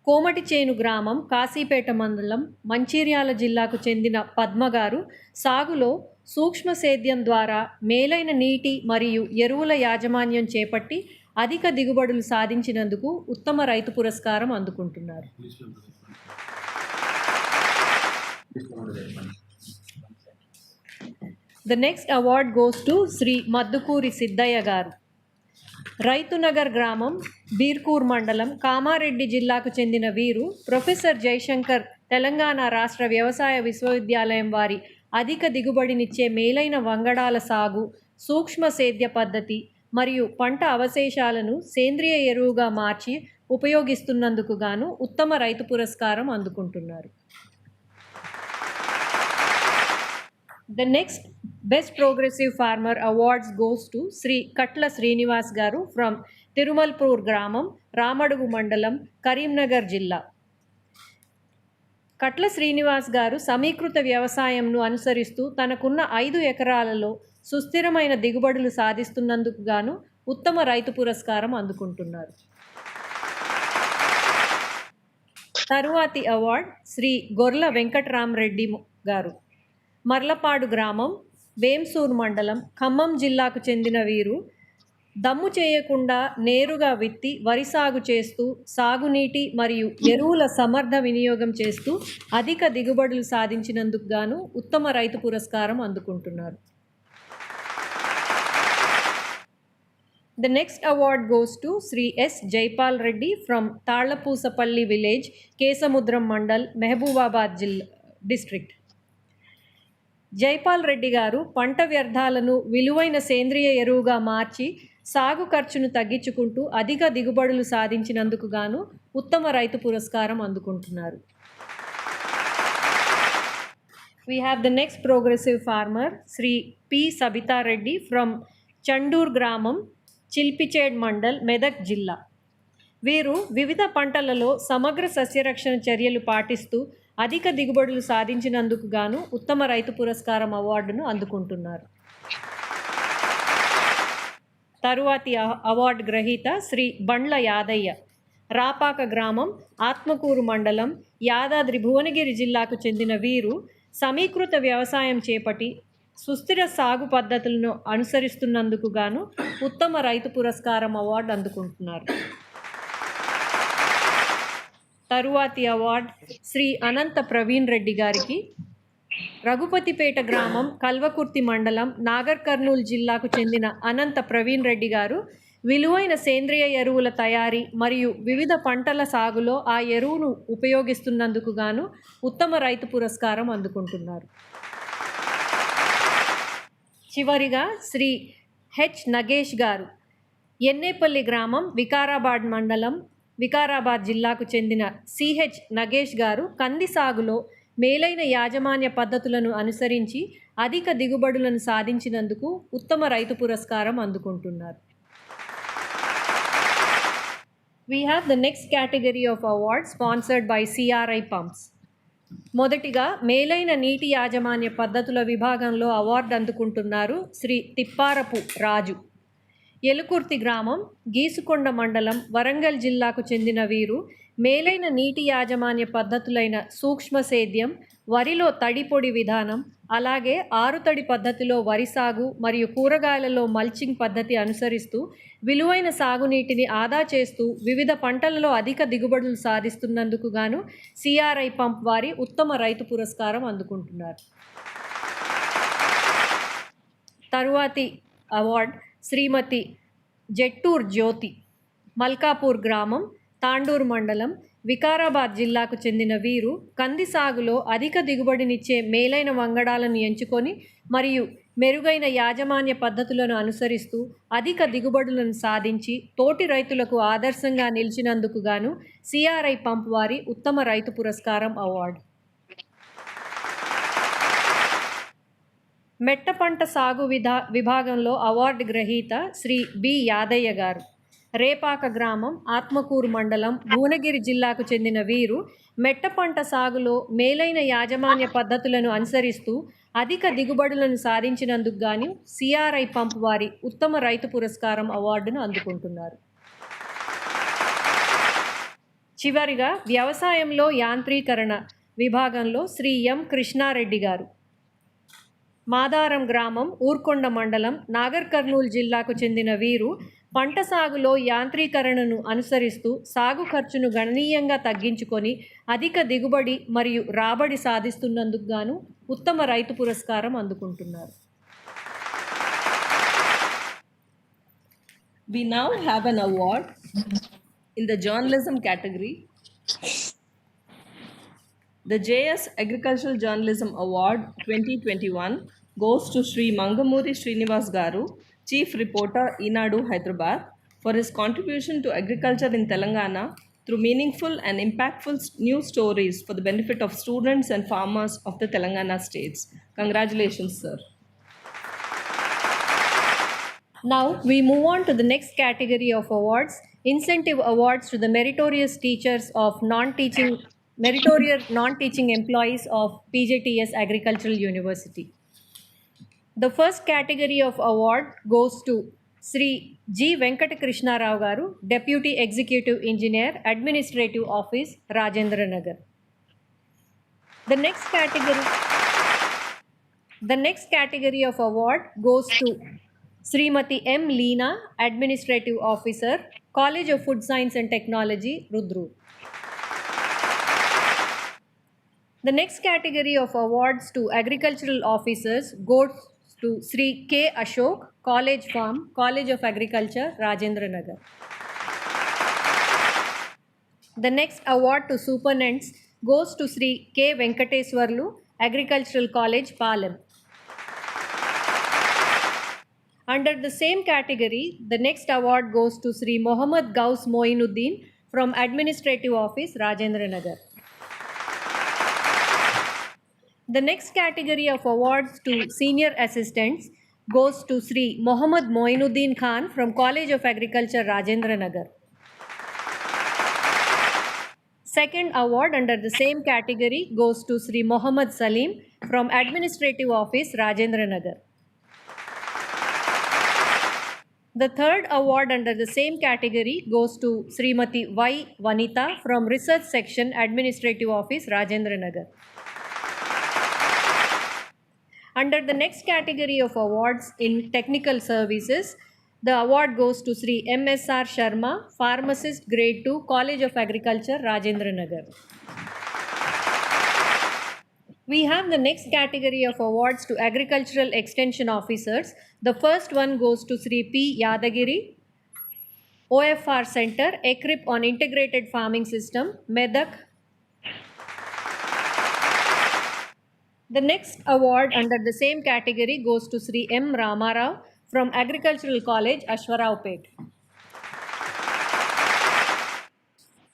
కోమటిచేను గ్రామం, కాశీపేట మండలం, మంచిర్యాల జిల్లాకు చెందిన పద్మ గారు సాగులో సూక్ష్మ సేద్యం ద్వారా మేలైన నీటి మరియు ఎరువుల యాజమాన్యం చేపట్టి అధిక దిగుబడులు సాధించినందుకు ఉత్తమ రైతు పురస్కారం అందుకుంటున్నారు. The next award goes to Shri Maddukuri Siddayya గారు. రైతునగర్ గ్రామం, బీర్కూర్ మండలం, కామారెడ్డి జిల్లాకు చెందిన వీరు ప్రొఫెసర్ జయశంకర్ తెలంగాణ రాష్ట్ర వ్యవసాయ విశ్వవిద్యాలయం వారి అధిక దిగుబడినిచ్చే మేలైన వంగడాల సాగు, సూక్ష్మ సేద్య పద్ధతి మరియు పంట అవశేషాలను సేంద్రియ ఎరువుగా మార్చి ఉపయోగిస్తున్నందుకు గాను ఉత్తమ రైతు పురస్కారం అందుకుంటున్నారు. The next Best Progressive Farmer Awards goes to Sri Katla Srinivas Garu from Tirumalpur Gramam, Ramadugu Mandalam, Karimnagar Jilla. కట్ల శ్రీనివాస్ గారు సమీకృత వ్యవసాయంను అనుసరిస్తూ తనకున్న 5 ఎకరాలలో సుస్థిరమైన దిగుబడులు సాధిస్తున్నందుకు గాను ఉత్తమ రైతు పురస్కారం అందుకుంటున్నారు. తరువాతి అవార్డ్ శ్రీ గొర్ల వెంకట్రామరెడ్డి గారు, మర్లపాడు గ్రామం, వేంసూర్ మండలం, ఖమ్మం జిల్లాకు చెందిన వీరు దమ్ము చేయకుండా నేరుగా విత్తి వరి సాగు చేస్తూ సాగునీటి మరియు ఎరువుల సమర్థ వినియోగం చేస్తూ అధిక దిగుబడులు సాధించినందుకు గాను ఉత్తమ రైతు పురస్కారం అందుకుంటున్నారు. The next award goes to Sri S. Jaipal Reddy from Tarlapusapalli village, Kesamudram Mandal, Mehboobabaad district. Jaipal Reddy గారు పంట వ్యర్థాలను విలువైన సేంద్రియ ఎరువుగా మార్చి సాగు ఖర్చును తగ్గించుకుంటూ అధిక దిగుబడులు సాధించినందుకు గాను ఉత్తమ రైతు పురస్కారం అందుకుంటున్నారు. We have the next progressive farmer, Sri P. Sabita Reddy from Chandur గ్రామం, చిల్పిచేడ్ మండల్, మెదక్ జిల్లా. వీరు వివిధ పంటలలో సమగ్ర సస్యరక్షణ చర్యలు పాటిస్తూ అధిక దిగుబడులు సాధించినందుకు గాను ఉత్తమ రైతు పురస్కారం అవార్డును అందుకుంటున్నారు. తరువాతి అవార్డు గ్రహీత శ్రీ బండ్ల యాదయ్య, రాపాక గ్రామం, ఆత్మకూరు మండలం, యాదాద్రి భువనగిరి జిల్లాకు చెందిన వీరు సమీకృత వ్యవసాయం చేపట్టి సుస్థిర సాగు పద్ధతులను అనుసరిస్తున్నందుకు గాను ఉత్తమ రైతు పురస్కారం అవార్డు అందుకుంటున్నారు. తరువాతి అవార్డ్ శ్రీ అనంత ప్రవీణ్ రెడ్డి గారికి, రఘుపతిపేట గ్రామం, కల్వకుర్తి మండలం, నాగర్ కర్నూలు జిల్లాకు చెందిన అనంత ప్రవీణ్ రెడ్డి గారు విలువైన సేంద్రియ ఎరువుల తయారీ మరియు వివిధ పంటల సాగులో ఆ ఎరువును ఉపయోగిస్తున్నందుకు గాను ఉత్తమ రైతు పురస్కారం అందుకుంటున్నారు. చివరిగా శ్రీ హెచ్ నగేష్ గారు, ఎన్నేపల్లి గ్రామం, వికారాబాద్ మండలం, వికారాబాద్ జిల్లాకు చెందిన సిహెచ్ నగేష్ గారు కంది సాగులో మేలైన యాజమాన్య పద్ధతులను అనుసరించి అధిక దిగుబడులను సాధించినందుకు ఉత్తమ రైతు పురస్కారం అందుకుంటున్నారు. We have the next category of awards sponsored by CRI Pumps. మొదటిగా మేలైన నీటి యాజమాన్య పద్ధతుల విభాగంలో అవార్డు అందుకుంటున్నారు శ్రీ తిప్పారపు రాజు. ఎలుకుర్తి గ్రామం, గీసుకొండ మండలం, వరంగల్ జిల్లాకు చెందిన వీరు మేలైన నీటి యాజమాన్య పద్ధతులైన సూక్ష్మ సేద్యం, వరిలో తడి పొడి విధానం, అలాగే ఆరుతడి పద్ధతిలో వరి సాగు మరియు కూరగాయలలో మల్చింగ్ పద్ధతి అనుసరిస్తూ విలువైన సాగునీటిని ఆదా చేస్తూ వివిధ పంటలలో అధిక దిగుబడులు సాధిస్తున్నందుకు గాను సిఆర్ఐ పంప్ వారి ఉత్తమ రైతు పురస్కారం అందుకుంటున్నారు. తరువాతి అవార్డ్ శ్రీమతి జట్టూర్ జ్యోతి, మల్కాపూర్ గ్రామం, తాండూరు మండలం, వికారాబాద్ జిల్లాకు చెందిన వీరు కంది సాగులో అధిక దిగుబడినిచ్చే మేలైన వంగడాలను ఎంచుకొని మరియు మెరుగైన యాజమాన్య పద్ధతులను అనుసరిస్తూ అధిక దిగుబడులను సాధించి తోటి రైతులకు ఆదర్శంగా నిలిచినందుకు గాను సిఆర్ఐ పంప్ వారి ఉత్తమ రైతు పురస్కారం అవార్డు. మెట్ట పంట సాగు విభాగంలో అవార్డు గ్రహీత శ్రీ బి యాదయ్య గారు, రేపాక గ్రామం, ఆత్మకూరు మండలం, భువనగిరి జిల్లాకు చెందిన వీరు మెట్ట పంట సాగులో మేలైన యాజమాన్య పద్ధతులను అనుసరిస్తూ అధిక దిగుబడులను సాధించినందుకు గాను సిఆర్ఐ పంప్ వారి ఉత్తమ రైతు పురస్కారం అవార్డును అందుకుంటున్నారు. చివరిగా వ్యవసాయంలో యాంత్రీకరణ విభాగంలో శ్రీ ఎం కృష్ణారెడ్డి గారు, మాదారం గ్రామం, ఊర్కొండ మండలం, నాగర్ కర్నూలు జిల్లాకు చెందిన వీరు పంట సాగులో యాంత్రీకరణను అనుసరిస్తూ సాగు ఖర్చును గణనీయంగా తగ్గించుకొని అధిక దిగుబడి మరియు రాబడి సాధిస్తున్నందుకు గాను ఉత్తమ రైతు పురస్కారం అందుకుంటున్నారు. We now have an award in the journalism category. The JS Agricultural Journalism Award 2021 goes to Sri Mangamuri Srinivas Garu, Chief Reporter, Inadu, Hyderabad, for his contribution to agriculture in Telangana through meaningful and impactful news stories for the benefit of students and farmers of the Telangana states. Congratulations, sir. Now we move on to the next category of awards, incentive awards to the meritorious teachers of meritorious non-teaching employees of PJTS Agricultural University. The first category of award goes to Sri G. Venkata Krishna Rao Garu, Deputy Executive Engineer, Administrative Office, Rajendra Nagar. The next category of award goes to Srimati M. Leena, Administrative Officer, College of Food Science and Technology, Rudru. The next category of awards to agricultural officers goes to Sri K. Ashok, College Farm, College of Agriculture, Rajendra Nagar. The next award to superintendents goes to Sri K. Venkateswarlu, Agricultural College, Palam. Under the same category, the next award goes to Sri Mohammad Gaus Moinuddin from Administrative Office, Rajendra Nagar. The next category of awards to senior assistants goes to Sri Mohammad Moinuddin Khan from College of Agriculture, Rajendra Nagar. Second award under the same category goes to Sri Mohammad Salim from Administrative Office, Rajendra Nagar. The third award under the same category goes to Srimati Y. Vanita from Research Section, Administrative Office, Rajendra Nagar. Under the next category of awards in technical services, the award goes to Sri M.S.R. Sharma, Pharmacist, Grade 2, College of Agriculture, Rajendra Nagar. We have the next category of awards to agricultural extension officers. The first one goes to Sri P. Yadagiri, OFR Center, ECRIP on Integrated Farming System, Medak. The next award under the same category goes to Sri M. Ramarao from Agricultural College, Ashwaraupet.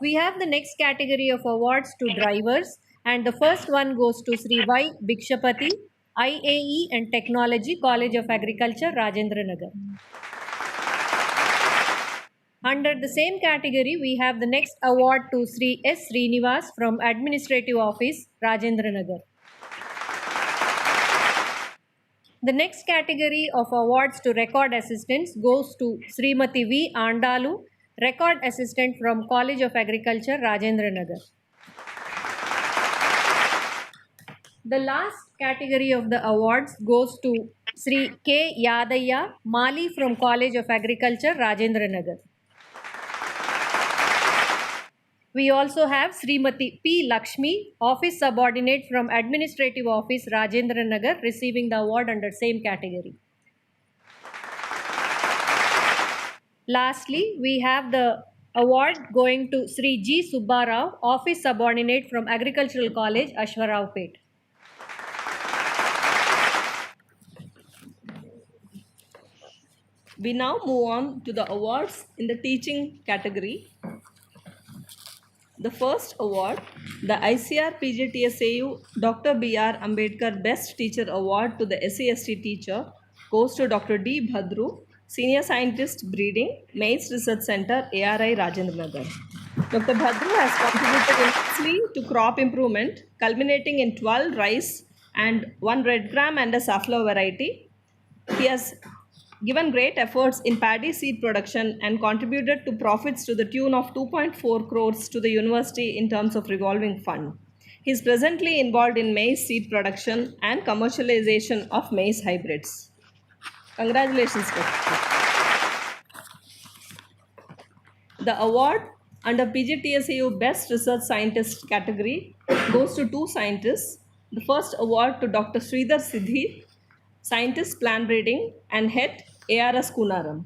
We have the next category of awards to drivers, and the first one goes to Sri Y. Bikshapati, IAE and Technology, College of Agriculture, Rajendra Nagar. Under the same category, we have the next award to Sri S. Srinivas from Administrative Office, Rajendra Nagar. The next category of awards to record assistants goes to Srimati V. Andalu, Record Assistant from College of Agriculture, Rajendra Nagar. The last category of the awards goes to Sri K. Yadaya, Mali from College of Agriculture, Rajendra Nagar. We also have Srimati P. Lakshmi, Office Subordinate from Administrative Office, Rajendra Nagar, receiving the award under same category. Lastly, we have the award going to Sri G. Subbarao, Office Subordinate from Agricultural College, Ashwaraupet. We now move on to the awards in the teaching category. The first award, the ICR PJTSAU Dr. B.R. Ambedkar Best Teacher Award to the SC/ST teacher, goes to Dr. D. Bhadru, Senior Scientist Breeding, Maize Research Center, ARI, Rajendra Nagar. Dr. Bhadru has contributed immensely to crop improvement, culminating in 12 rice and 1 red gram and a safflower variety. He has given great efforts in paddy seed production and contributed to profits to the tune of 2.4 crores to the university in terms of revolving fund. He is presently involved in maize seed production and commercialization of maize hybrids. Congratulations, Dr. The award under PJTSAU Best Research Scientist category goes to 2 scientists. The first award to Dr. Sridhar Siddhi, Scientist Plant Breeding and Head, ARS Kunaram.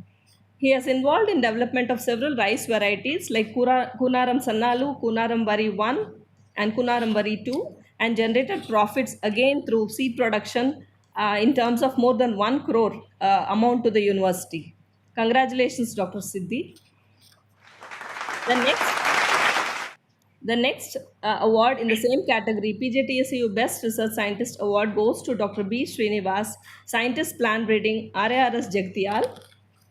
He is involved in development of several rice varieties like Kunaram Sannalu, Kunaram Vari 1 and Kunaram Vari 2, and generated profits again through seed production in terms of more than 1 crore amount to the university. Congratulations, Dr. Siddhi. The next award in the same category, PJTSAU Best Research Scientist Award, goes to Dr. B. Srinivas, Scientist Plant Breeding, RARS Jagtial.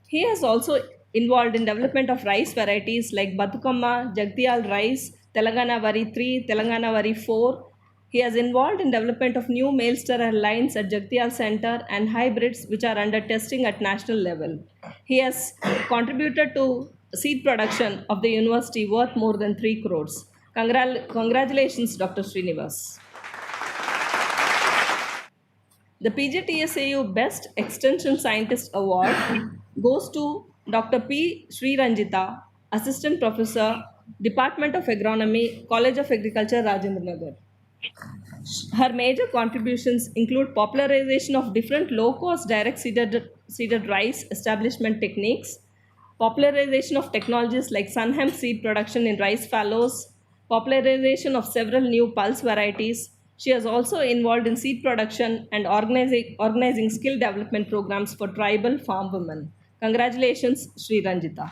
He has also involved in development of rice varieties like Batukamma, Jagtial rice, Telangana Vari 3, Telangana Vari 4. He has involved in development of new male stirrer lines at Jagtial Center and hybrids which are under testing at national level. He has contributed to seed production of the university worth more than 3 crores. Congratulations, Dr. Srinivas. The PJTSAU Best Extension Scientist Award goes to Dr. P. Sri Ranjita, Assistant Professor, Department of Agronomy, College of Agriculture, Rajendra Nagar. Her major contributions include popularization of different low-cost direct seeded rice establishment techniques, popularization of technologies like sun-hemp seed production in rice fallows, popularization of several new pulse varieties. She is also involved in seed production and organizing skill development programs for tribal farm women. Congratulations, Sri Ranjita.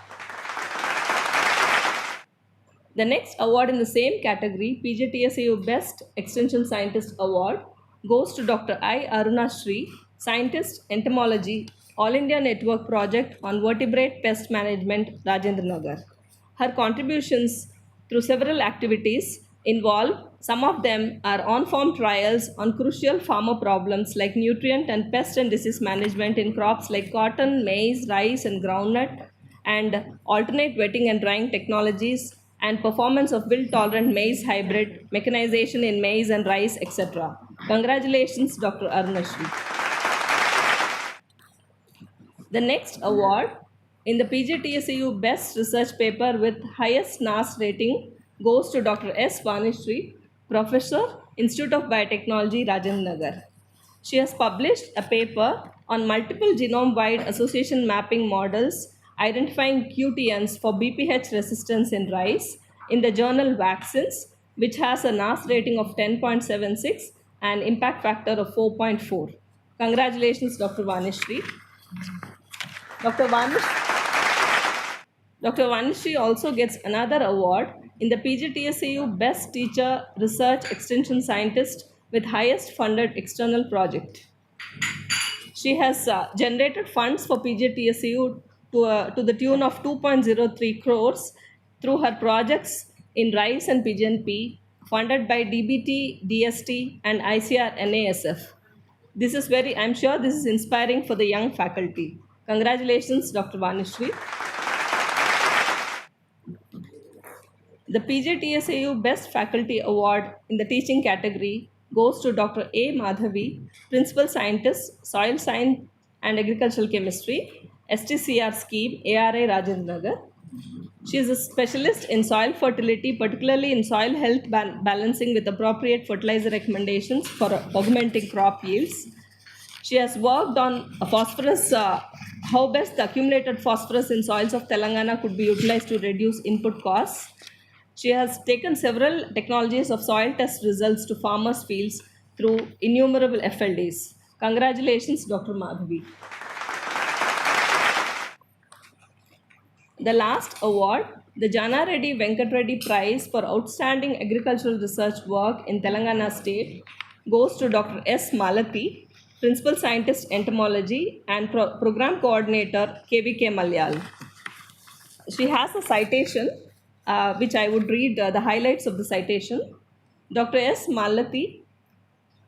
The next award in the same category, PJTSAU Best Extension Scientist Award, goes to Dr. I. Aruna Sri, Scientist, Entomology, All India Network Project on Vertebrate Pest Management, Rajendra Nagar. Her contributions through several activities involve, some of them are on-farm trials on crucial farmer problems like nutrient and pest and disease management in crops like cotton, maize, rice and groundnut, and alternate wetting and drying technologies, and performance of wilt-tolerant maize hybrid, mechanization in maize and rice, etc. Congratulations, Dr. Arunashri. The next award in the PJTSAU Best Research Paper with highest NAS rating goes to Dr. S. Vanishri, Professor, Institute of Biotechnology, Rajendra Nagar. She has published a paper on multiple genome-wide association mapping models identifying QTNs for BPH resistance in rice in the journal Vaccines, which has a NAS rating of 10.76 and impact factor of 4.4. Congratulations, Dr. Vanishri. Dr. Vanishri also gets another award in the PJTSAU Best Teacher Research Extension Scientist with highest funded external project. She has generated funds for PJTSAU to the tune of 2.03 crores through her projects in rice and pigeon pea, funded by DBT, DST, and ICR NASF. This is I'm sure this is inspiring for the young faculty. Congratulations, Dr. Vanishri. The PJTSAU Best Faculty Award in the teaching category goes to Dr. A. Madhavi, Principal Scientist, Soil Science and Agricultural Chemistry, STCR Scheme, ARI Rajendra Nagar. She is a specialist in soil fertility, particularly in soil health balancing with appropriate fertilizer recommendations for augmenting crop yields. She has worked on phosphorus, how best the accumulated phosphorus in soils of Telangana could be utilized to reduce input costs. She has taken several technologies of soil test results to farmers' fields through innumerable FLDs. Congratulations, Dr. Madhavi. The last award, the Jana Reddy Venkat Reddy Prize for Outstanding Agricultural Research Work in Telangana State, goes to Dr. S. Malati, Principal Scientist Entomology and Program Coordinator, KVK Malayal. She has a citation, which I would read the highlights of the citation. Dr. S. Malati,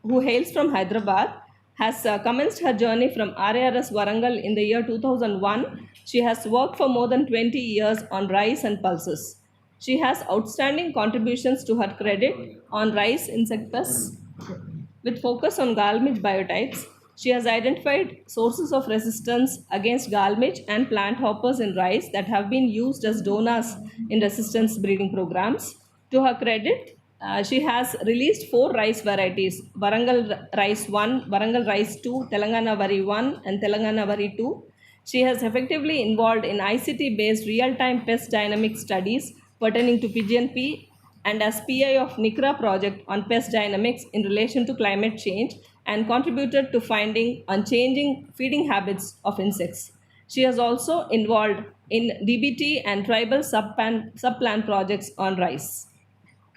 who hails from Hyderabad, has commenced her journey from RARS Warangal in the year 2001. She has worked for more than 20 years on rice and pulses. She has outstanding contributions to her credit on rice insect pests. With focus on gall-midge biotypes, she has identified sources of resistance against gall-midge and plant hoppers in rice that have been used as donors in resistance breeding programs. To her credit, she has released 4 rice varieties: Warangal Rice 1, Warangal Rice 2, Telangana Vari 1, and Telangana Vari 2. She has effectively involved in ICT-based real-time pest dynamic studies pertaining to pigeon pea and as PI of NICRA project on pest dynamics in relation to climate change, and contributed to finding on changing feeding habits of insects. She has also involved in DBT and tribal subplant projects on rice.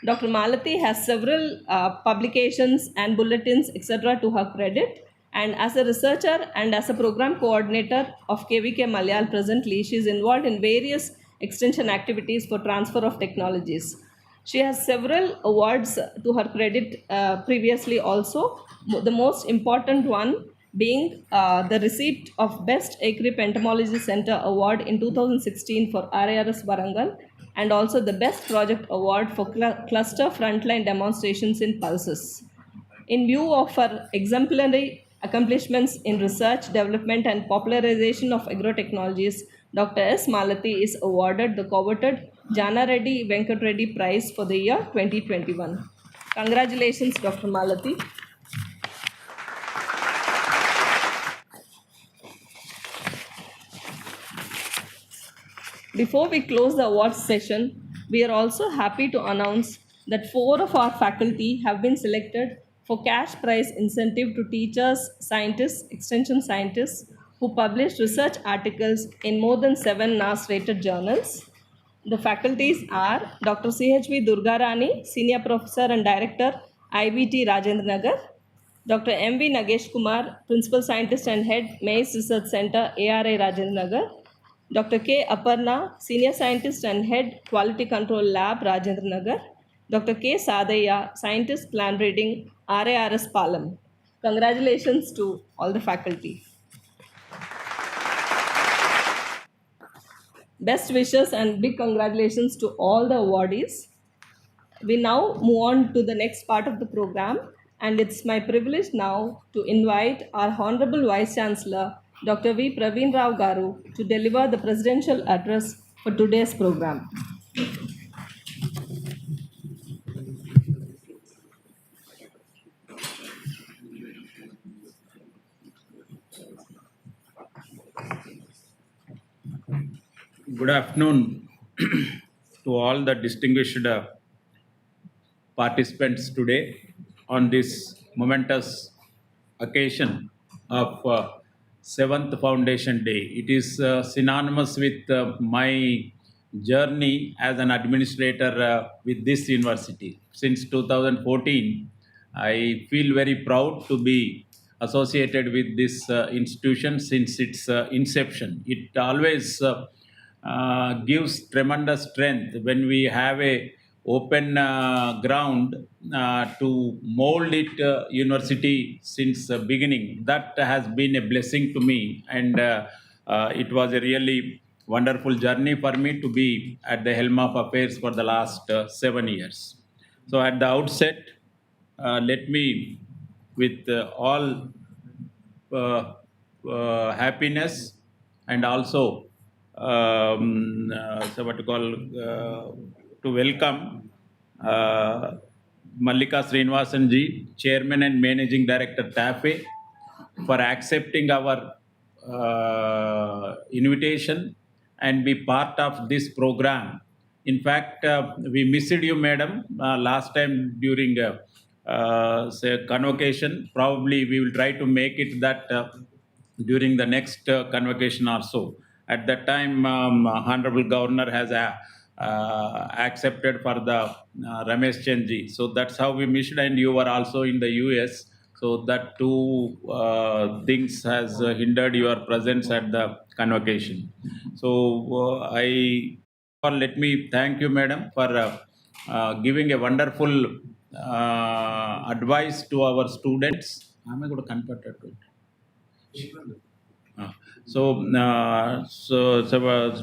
Dr. Malati has several publications and bulletins, etc. to her credit. And as a researcher and as a program coordinator of KVK Malayal presently, she is involved in various extension activities for transfer of technologies. She has several awards to her credit previously also, the most important one being the receipt of Best ACRIP Entomology Center Award in 2016 for RARS Warangal, and also the Best Project Award for Cluster Frontline Demonstrations in Pulses. In view of her exemplary accomplishments in research, development, and popularization of agrotechnologies, Dr. S. Malati is awarded the coveted Jana Reddy Venkat Reddy Prize for the year 2021. Congratulations, Dr. Malati. Before we close the awards session, we are also happy to announce that 4 of our faculty have been selected for cash prize incentive to teachers, scientists, extension scientists who published research articles in more than 7 NAS-rated journals. The faculties are Dr. CHV Durgarani, Senior Professor and Director, IBT Rajendra Nagar; Dr. M.V. Nagesh Kumar, Principal Scientist and Head, Maize Research Center, ARI Rajendra Nagar; Dr. K. Aparna, Senior Scientist and Head, Quality Control Lab, Rajendra Nagar; Dr. K. Sadaya, Scientist, Plant Breeding, RARS Palam. Congratulations to all the faculty. Best wishes and big congratulations to all the awardees. We now move on to the next part of the program, and it's my privilege now to invite our Honorable Vice Chancellor, Dr. V. Praveen Rao Garu, to deliver the presidential address for today's program. Good afternoon to all the distinguished participants today on this momentous occasion of 7th Foundation Day. It is synonymous with my journey as an administrator with this university. Since 2014, I feel very proud to be associated with this institution since its inception. It always gives tremendous strength when we have a open ground to mold it university since beginning. That has been a blessing to me, and it was a really wonderful journey for me to be at the helm of affairs for the last 7 years. So at the outset, let me, with all happiness and also so what to call to welcome Mallika Srinivasan ji, Chairman and Managing Director TAFE, for accepting our invitation and be part of this program. In fact, we missed you, madam, last time during say convocation. Probably we will try to make it that during the next convocation or so. At that time, Honorable Governor has accepted for the Ramesh Chandji. So that's how we missed, and you were also in the US. So that two things has hindered your presence at the convocation. So let me thank you, madam, for giving a wonderful advice to our students. Am I going to convert it? So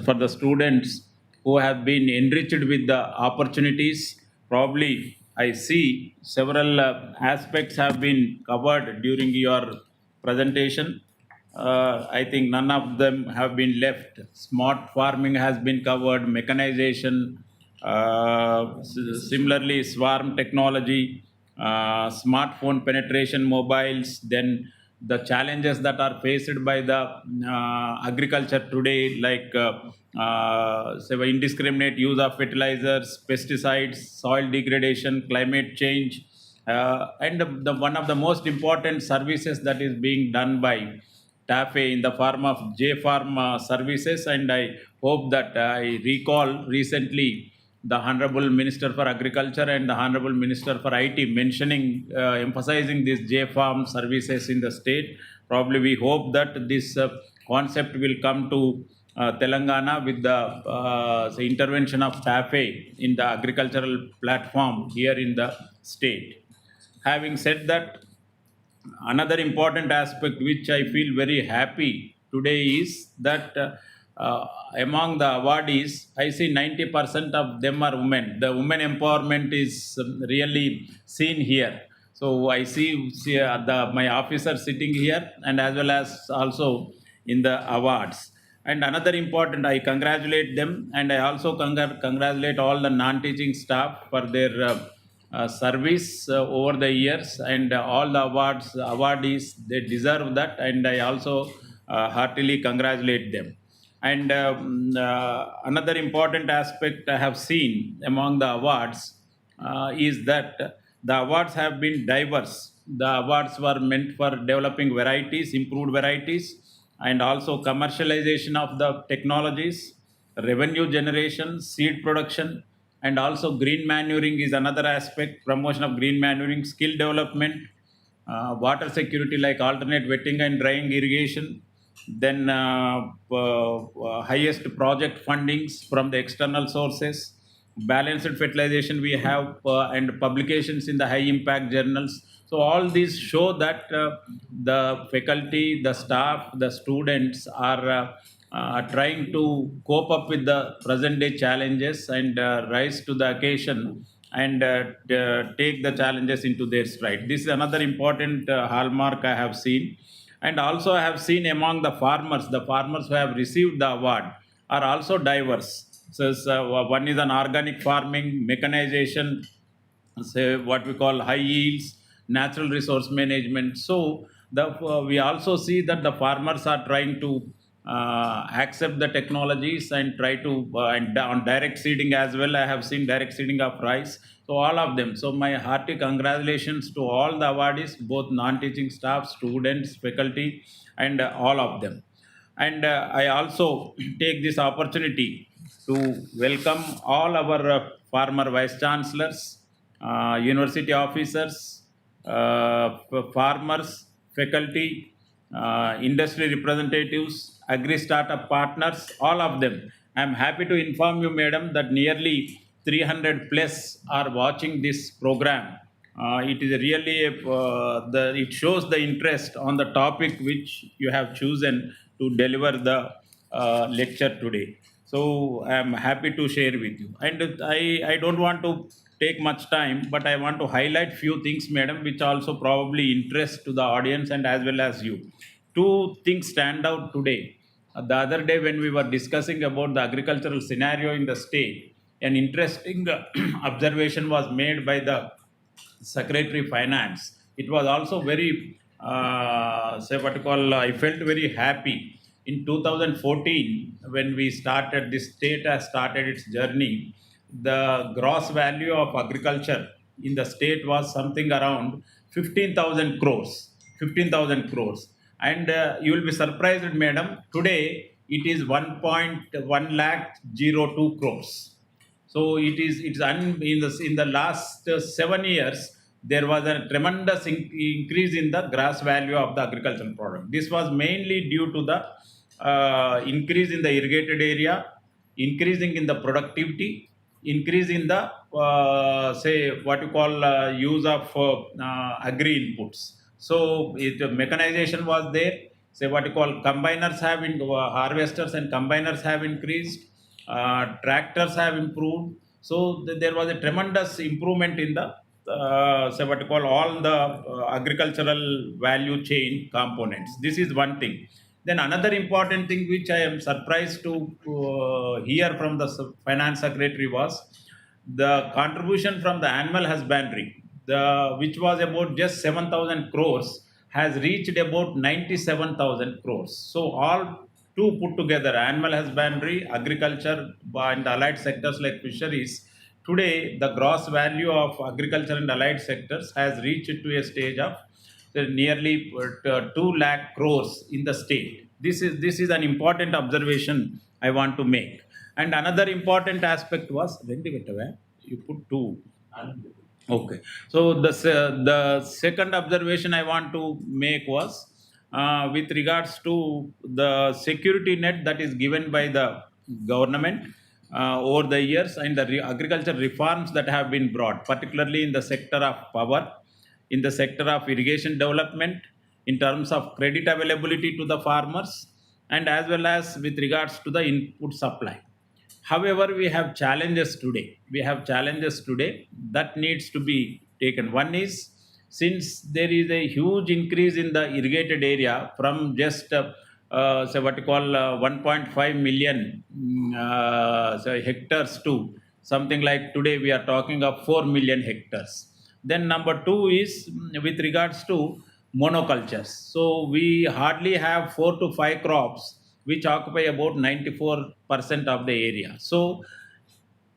for the students who have been enriched with the opportunities, probably I see several aspects have been covered during your presentation. I think none of them have been left. Smart farming has been covered, mechanization, similarly swarm technology, smartphone penetration, mobiles, then the challenges that are faced by the agriculture today, like say indiscriminate use of fertilizers, pesticides, soil degradation, climate change, and the one of the most important services that is being done by TAFE in the form of J-Farm services. And I hope that I recall recently the Honorable Minister for Agriculture and the Honorable Minister for IT mentioning, emphasizing these J-Farm services in the state. Probably we hope that this concept will come to Telangana with the intervention of TAFE in the agricultural platform here in the state. Having said that, another important aspect which I feel very happy today is that among the awardees, I see 90% of them are women. The women empowerment is really seen here. So I see my officers sitting here, and as well as also in the awards. And another important, I congratulate them, and I also congratulate all the non-teaching staff for their service over the years, and all the awardees, they deserve that, and I also heartily congratulate them. And another important aspect I have seen among the awards is that the awards have been diverse. The awards were meant for developing varieties, improved varieties, and also commercialization of the technologies, revenue generation, seed production, and also green manuring is another aspect, promotion of green manuring, skill development, water security like alternate wetting and drying irrigation, then highest project fundings from the external sources, balanced fertilization we have, and publications in the high impact journals. So all these show that the faculty, the staff, the students are trying to cope up with the present day challenges and rise to the occasion and take the challenges into their stride. This is another important hallmark I have seen. And also I have seen among the farmers who have received the award are also diverse. So one is an organic farming, mechanization, say what we call high yields, natural resource management. So we also see that the farmers are trying to accept the technologies and try to and on direct seeding as well. I have seen direct seeding of rice. So all of them. So my hearty congratulations to all the awardees, both non-teaching staff, students, faculty, and all of them. And I also take this opportunity to welcome all our former vice chancellors, university officers, farmers, faculty, industry representatives, agri startup partners, all of them. I am happy to inform you, madam, that nearly 300 plus are watching this program. It is really it shows the interest on the topic which you have chosen to deliver the lecture today. So I am happy to share with you. And I don't want to take much time, but I want to highlight few things, madam, which also probably interest to the audience and as well as you. Two things stand out today. The other day when we were discussing about the agricultural scenario in the state, an interesting observation was made by the Secretary Finance. It was also very, say what you call, I felt very happy. In 2014, when we started, this state has started its journey, the gross value of agriculture in the state was something around 15,000 crores. 15,000 crores. And you will be surprised, madam, today it is 1.1 lakh 02 crores. So in the last 7 years, there was a tremendous increase in the gross value of the agricultural product. This was mainly due to the increase in the irrigated area, increasing in the productivity, increase in the say what you call use of agri inputs. So mechanization was there. Say what you call combiners have harvesters and combiners have increased. Tractors have improved. So there was a tremendous improvement in the say what you call all the agricultural value chain components. This is one thing. Then another important thing which I am surprised to hear from the finance secretary was the contribution from the animal husbandry, which was about just 7,000 crores, has reached about 97,000 crores. So all two put together, animal husbandry, agriculture, and allied sectors like fisheries. Today, the gross value of agriculture and allied sectors has reached to a stage of nearly 2 lakh crores in the state. This is an important observation I want to make. And another important aspect was you put two. Okay. So the second observation I want to make was with regards to the security net that is given by the government over the years and the agriculture reforms that have been brought, particularly in the sector of power, in the sector of irrigation development, in terms of credit availability to the farmers, and as well as with regards to the input supply. However, we have challenges today. We have challenges today that needs to be taken. One is, since there is a huge increase in the irrigated area from just say what you call 1.5 million say hectares to something like today we are talking of 4 million hectares. Then number two is with regards to monocultures. So we hardly have 4 to 5 crops which occupy about 94% of the area. So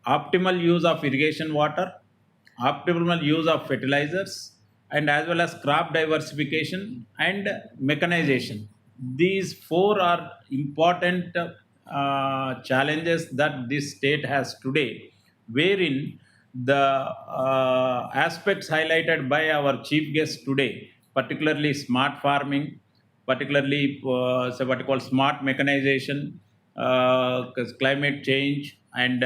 optimal use of irrigation water, optimal use of fertilizers, and as well as crop diversification and mechanization. These four are important challenges that this state has today, wherein the aspects highlighted by our chief guest today, particularly smart farming, particularly say what you call smart mechanization, climate change, and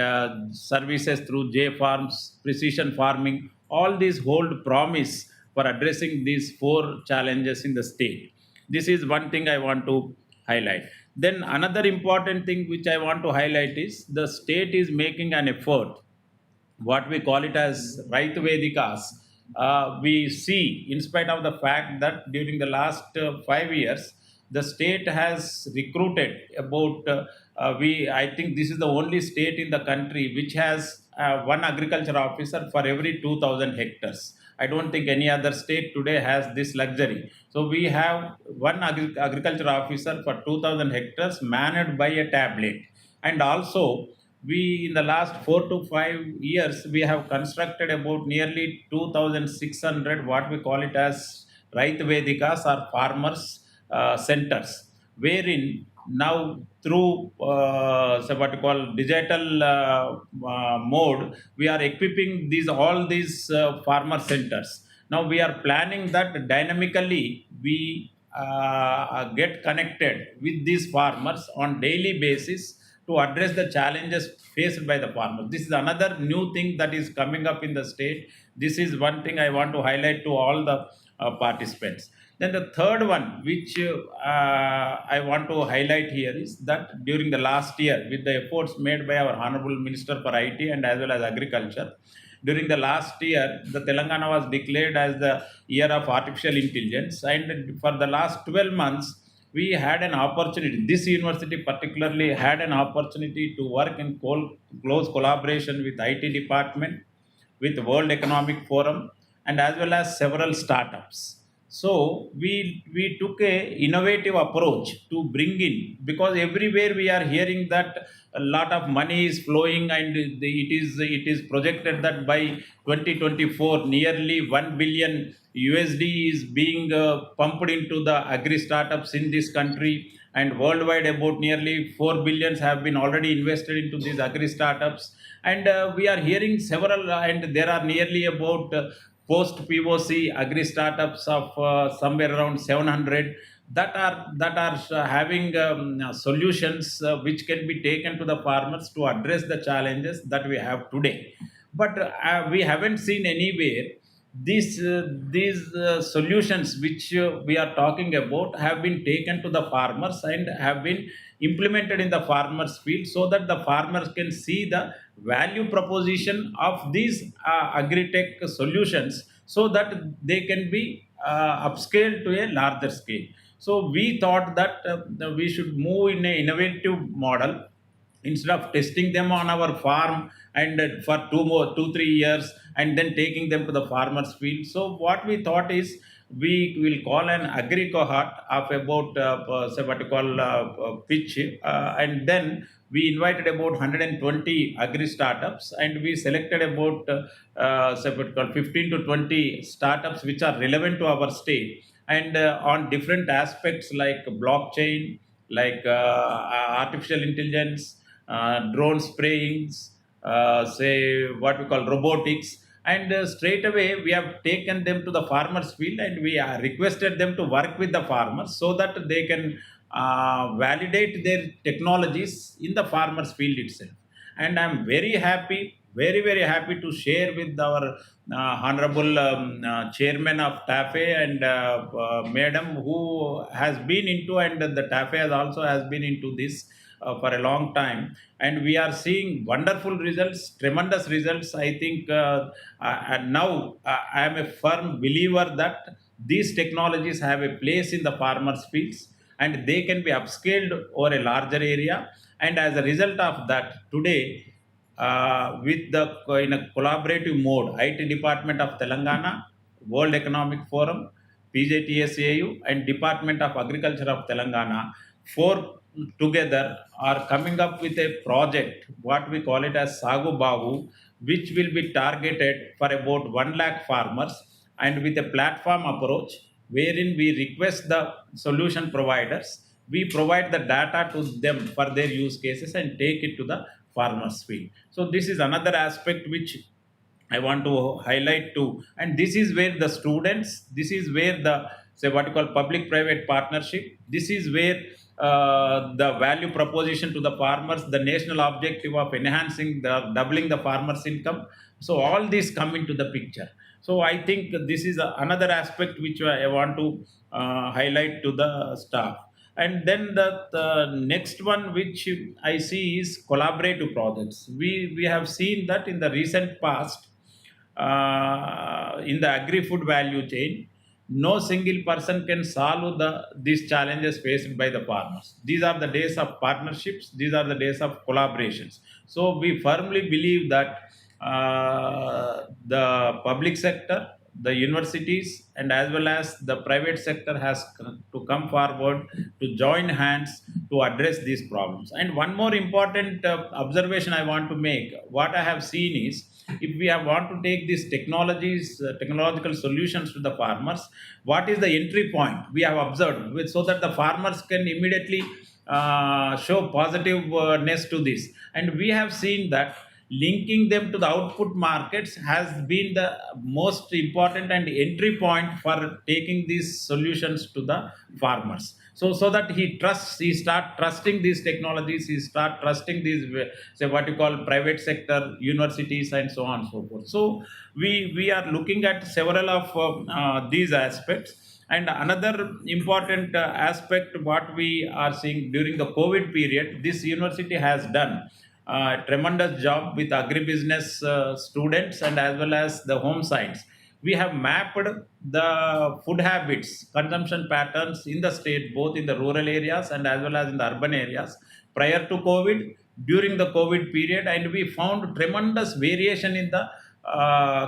services through J farms, precision farming, all these hold promise for addressing these four challenges in the state. This is one thing I want to highlight. Then another important thing which I want to highlight is the state is making an effort, what we call it as Raitu Vedikas. We see, in spite of the fact that during the last 5 years, the state has recruited about, I think this is the only state in the country which has one agriculture officer for every 2,000 hectares. I don't think any other state today has this luxury. So we have one agriculture officer for 2,000 hectares managed by a tablet. And also, we in the last 4 to 5 years, we have constructed about nearly 2,600, what we call it as Raitu Vedikas or farmers centers, wherein now through so what you call digital mode, we are equipping all these farmer centers. Now we are planning that dynamically we get connected with these farmers on daily basis to address the challenges faced by the farmers. This is another new thing that is coming up in the state. This is one thing I want to highlight to all the participants. Then the third one, which I want to highlight here, is that during the last year, with the efforts made by our Honorable Minister for IT and as well as Agriculture, during the last year, the Telangana was declared as the year of artificial intelligence, and for the last 12 months, we had an opportunity. This university particularly had an opportunity to work in close collaboration with IT department, with World Economic Forum, and as well as several startups. So we took a innovative approach to bring in, because everywhere we are hearing that a lot of money is flowing, and it is projected that by 2024 nearly 1 billion USD is being pumped into the agri startups in this country, and worldwide about nearly 4 billions have been already invested into these agri startups. And we are hearing several, and there are nearly about post POC agri startups of somewhere around 700 that are having solutions which can be taken to the farmers to address the challenges that we have today. But we haven't seen anywhere these solutions which we are talking about have been taken to the farmers and have been implemented in the farmers field, so that the farmers can see the value proposition of these agri-tech solutions, so that they can be upscaled to a larger scale. So we thought that we should move in an innovative model, instead of testing them on our farm and for 2 3 years and then taking them to the farmers field. So what we thought is, we will call an agri cohort of about say what you call pitch, and then we invited about 120 agri startups, and we selected about say what you call 15 to 20 startups which are relevant to our state, and on different aspects like blockchain, like artificial intelligence, drone sprayings, say what we call robotics. And straight away we have taken them to the farmers field, and we requested them to work with the farmers so that they can validate their technologies in the farmers field itself. And I'm very happy, very happy to share with our honorable chairman of TAFE and madam, who has been into, and the TAFE has also has been into this for a long time, and we are seeing wonderful results, tremendous results. I think and now I am a firm believer that these technologies have a place in the farmers fields, and they can be upscaled over a larger area. And as a result of that, today with the in a collaborative mode, IT Department of Telangana, World Economic Forum, PJTSAU, and Department of Agriculture of Telangana, four together are coming up with a project, what we call it as Sagu Babu, which will be targeted for about 1 lakh farmers, and with a platform approach wherein we request the solution providers, we provide the data to them for their use cases and take it to the farmers field. So this is another aspect which I want to highlight too. And this is where the students, this is where the, say what you call public-private partnership, this is where the value proposition to the farmers, the national objective of enhancing doubling the farmers' income. So all these come into the picture. So I think this is another aspect which I want to highlight to the staff. And then the next one which I see is collaborative projects. We have seen that in the recent past, in the agri-food value chain, no single person can solve these challenges faced by the farmers. These are the days of partnerships. These are the days of collaborations. So we firmly believe that the public sector, the universities, and as well as the private sector has to come forward to join hands to address these problems. And one more important observation I want to make, what I have seen is, if we want to take these technologies, technological solutions to the farmers, what is the entry point we have observed, so that the farmers can immediately show positiveness to this. And we have seen that linking them to the output markets has been the most important and entry point for taking these solutions to the farmers. So that he start trusting these technologies, he start trusting these, say what you call private sector, universities, and so on and so forth. So we are looking at several of these aspects. And another important aspect, what we are seeing during the COVID period, this university has done a tremendous job with agribusiness students and as well as the home science. We have mapped the food habits, consumption patterns in the state, both in the rural areas and as well as in the urban areas prior to COVID, during the COVID period, and we found tremendous variation in the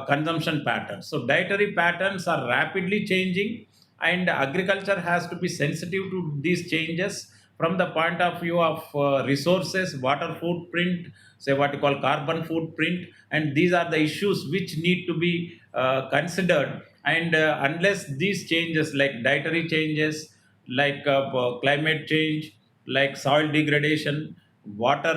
consumption patterns. So dietary patterns are rapidly changing, and agriculture has to be sensitive to these changes from the point of view of resources, water footprint, say what you call carbon footprint, and these are the issues which need to be considered. And unless these changes, like dietary changes, like climate change, like soil degradation, water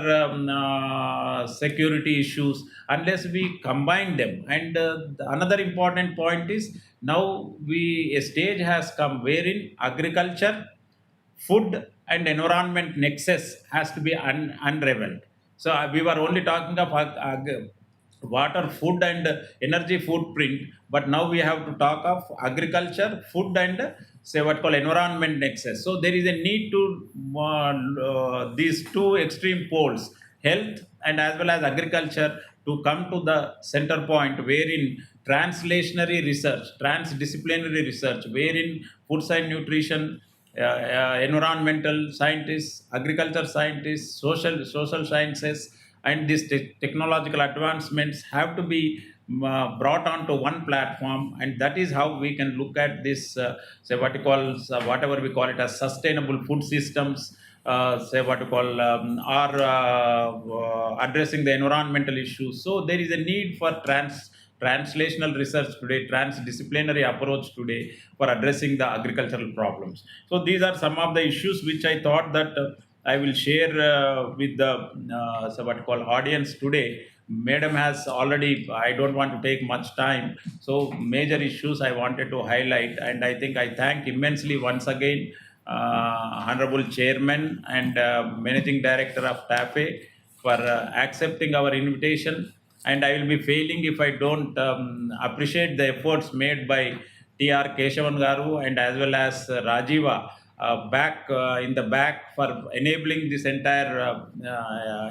security issues, unless we combine them. And another important point is, now a stage has come wherein agriculture, food, and environment nexus has to be unraveled. So we were only talking of water, food, and energy footprint, but now we have to talk of agriculture, food, and say what called environment nexus. So there is a need to these two extreme poles, health and as well as agriculture, to come to the center point wherein translationary research, transdisciplinary research, wherein food and nutrition, environmental scientists, agriculture scientists, social sciences, and these technological advancements have to be brought onto one platform, and that is how we can look at this, say what you call, whatever we call it as sustainable food systems, say what you call, or addressing the environmental issues. So there is a need for translational research today, transdisciplinary approach today for addressing the agricultural problems. So these are some of the issues which I thought that I will share with the so what you call audience today. Madam has already, I don't want to take much time. So major issues I wanted to highlight, and I think I thank immensely once again Honorable Chairman and Managing Director of TAFE for accepting our invitation. And I will be failing if I don't appreciate the efforts made by T.R. Keshavan Garu and as well as Rajiva back in the back for enabling this entire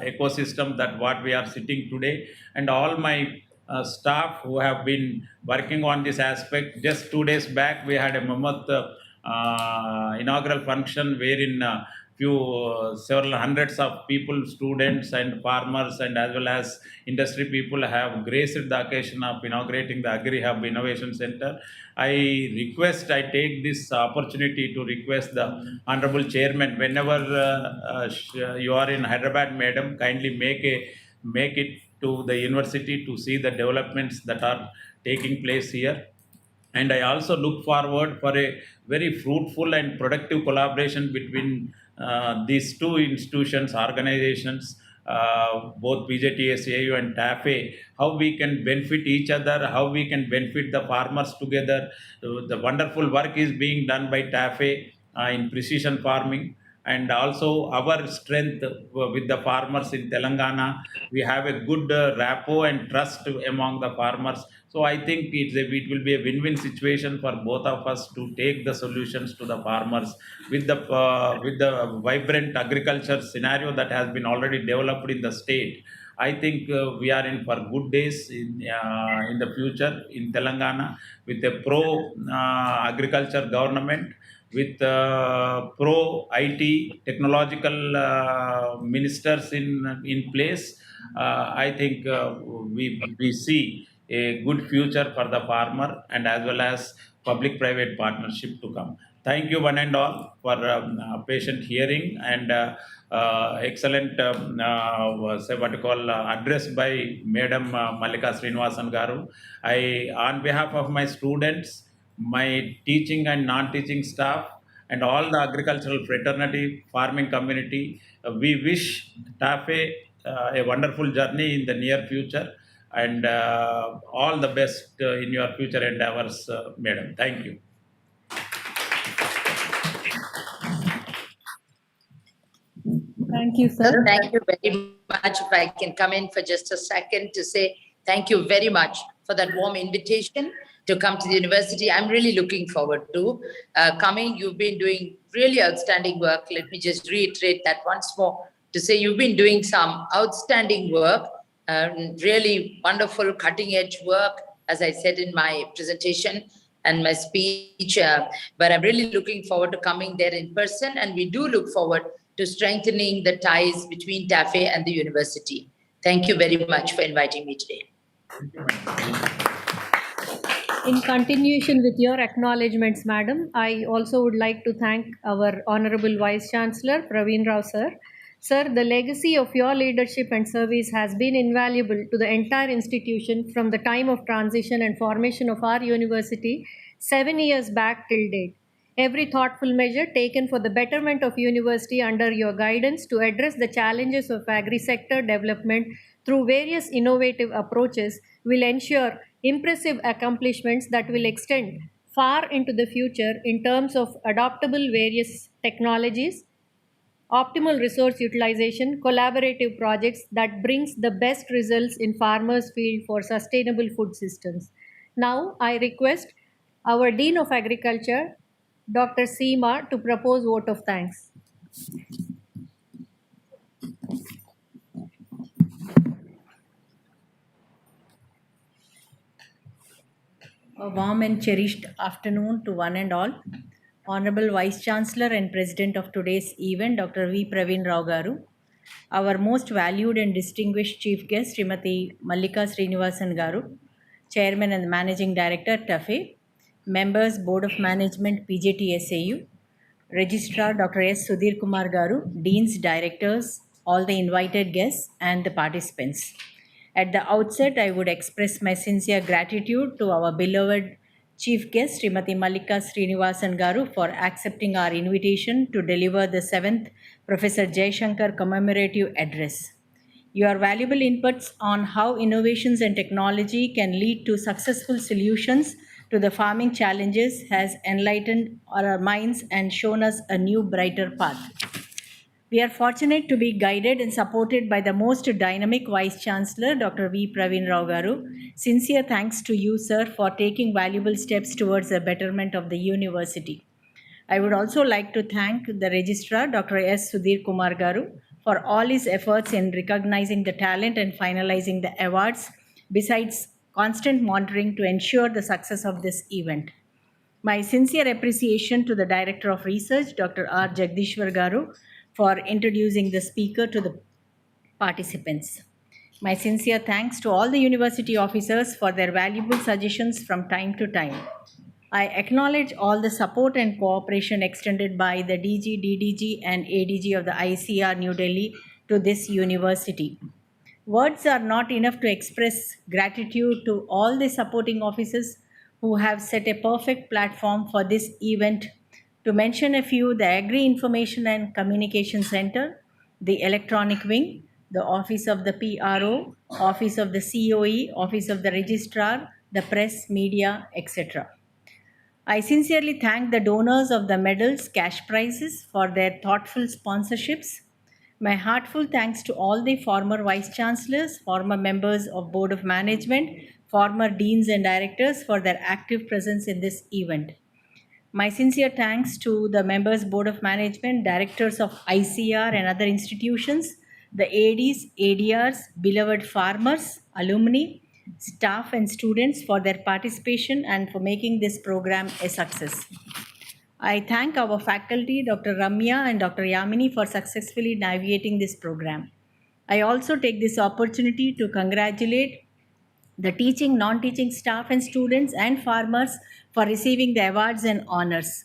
ecosystem that what we are sitting today, and all my staff who have been working on this aspect. Just 2 days back, we had a Mammoth inaugural function wherein several hundreds of people, students and farmers and as well as industry people have graced the occasion of inaugurating the Agri Hub Innovation Center. I take this opportunity to request the Honorable Chairman, whenever you are in Hyderabad, Madam, kindly make it to the university to see the developments that are taking place here. And I also look forward for a very fruitful and productive collaboration between these two institutions, organizations, both PJTSAU and TAFE, how we can benefit each other, how we can benefit the farmers together. The wonderful work is being done by TAFE in precision farming, and also our strength with the farmers in Telangana. We have a good rapport and trust among the farmers. So I think it will be a win-win situation for both of us to take the solutions to the farmers with the vibrant agriculture scenario that has been already developed in the state. I think we are in for good days in the future in Telangana with a pro agriculture government, with pro IT technological ministers in place. I think we see a good future for the farmer and as well as public-private partnership to come. Thank you one and all for patient hearing and excellent say what you call address by Madam Mallika Srinivasan Garu. On behalf of my students, my teaching and non-teaching staff, and all the agricultural fraternity, farming community, we wish TAFE a wonderful journey in the near future, and all the best in your future endeavors, madam. Thank you. Thank you, sir. Thank you very much. If I can come in for just a second to say thank you very much for that warm invitation to come to the university. I'm really looking forward to coming. You've been doing really outstanding work. Let me just reiterate that once more to say you've been doing some outstanding work, really wonderful cutting edge work, as I said in my presentation and my speech. But I'm really looking forward to coming there in person, and we do look forward to strengthening the ties between TAFE and the university. Thank you very much for inviting me today. In continuation with your acknowledgements, madam, I also would like to thank our Honorable Vice Chancellor, Praveen Rao sir. Sir, the legacy of your leadership and service has been invaluable to the entire institution from the time of transition and formation of our university 7 years back till date. Every thoughtful measure taken for the betterment of university under your guidance to address the challenges of agri-sector development through various innovative approaches will ensure impressive accomplishments that will extend far into the future in terms of adoptable various technologies, optimal resource utilization, collaborative projects that brings the best results in farmers' field for sustainable food systems. Now, I request our Dean of Agriculture, Dr. Seema, to propose vote of thanks. A warm and cherished afternoon to one and all. Honorable Vice Chancellor and President of today's event, Dr. V. Praveen Rao Garu. Our most valued and distinguished Chief Guest, Srimati Mallika Srinivasan Garu, Chairman and Managing Director, TAFE. Members, Board of Management, PJTSAU. Registrar, Dr. S. Sudhir Kumar Garu, Deans, Directors, all the invited guests and the participants. At the outset, I would express my sincere gratitude to our beloved Chief Guest, Srimati Mallika Srinivasan Garu, for accepting our invitation to deliver the 7th Professor Jayashankar commemorative address. Your valuable inputs on how innovations and technology can lead to successful solutions to the farming challenges has enlightened our minds and shown us a new, brighter path. We are fortunate to be guided and supported by the most dynamic Vice Chancellor, Dr. V. Praveen Rao Garu. Sincere thanks to you, sir, for taking valuable steps towards the betterment of the university. I would also like to thank the Registrar, Dr. S. Sudhir Kumar Garu, for all his efforts in recognizing the talent and finalizing the awards, besides constant monitoring to ensure the success of this event. My sincere appreciation to the Director of Research, Dr. R. Jagdishwar Garu, for introducing the speaker to the participants. My sincere thanks to all the university officers for their valuable suggestions from time to time. I acknowledge all the support and cooperation extended by the DG, DDG, and ADG of the ICR New Delhi to this university. Words are not enough to express gratitude to all the supporting officers who have set a perfect platform for this event. To mention a few, the Agri Information and Communication Center, the Electronic Wing, the Office of the PRO, Office of the COE, Office of the Registrar, the press, media, etc. I sincerely thank the donors of the medals, cash prizes for their thoughtful sponsorships. My heartfelt thanks to all the former Vice Chancellors, former members of Board of Management, former Deans and Directors for their active presence in this event. My sincere thanks to the members, Board of Management, Directors of ICR and other institutions, the ADs, ADRs, beloved farmers, alumni, staff and students for their participation and for making this program a success. I thank our faculty, Dr. Ramya and Dr. Yamini, for successfully navigating this program. I also take this opportunity to congratulate the teaching, non-teaching staff and students and farmers for receiving the awards and honors.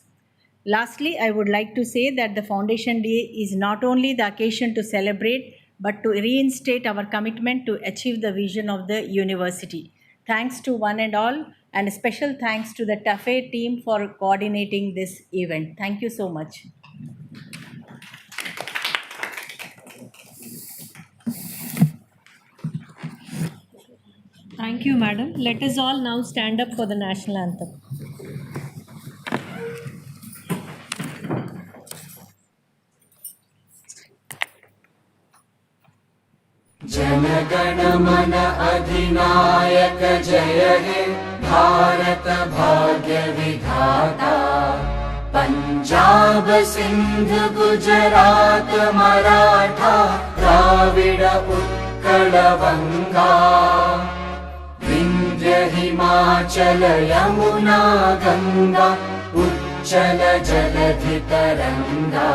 Lastly, I would like to say that the Foundation Day is not only the occasion to celebrate, but to reinstate our commitment to achieve the vision of the university. Thanks to one and all, and a special thanks to the TAFE team for coordinating this event. Thank you so much. Thank you, madam. Let us all now stand up for the national anthem. जनगण मन अधिनायक जय हे भारत भाग्य विधाता पंजाब सिंध गुजरात मराठा द्राविड उत्कल बंगा विंध्य हिमाचल यमुना गंगा उच्चल जलधि तरंगा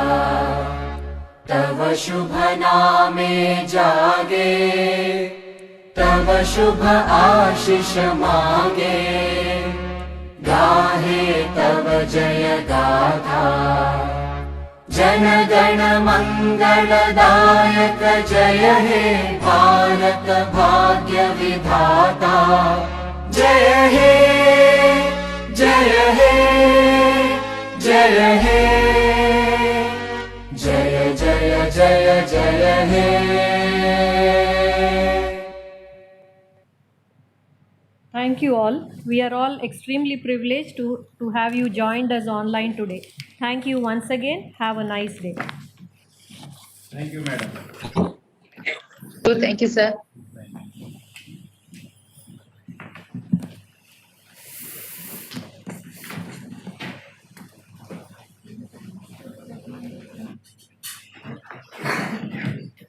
तव शुभ नामे जागे तव शुभ आशीष मांगे गाहे तव जय गाथा जन गण मंगलदायक जय हे भारत भाग्य विधाता जय हे जय हे जय हे जय जय जय जय हे Thank you all. We are all extremely privileged to have you joined us online today. Thank you once again. Have a nice day. Thank you, madam. So thank you, sir.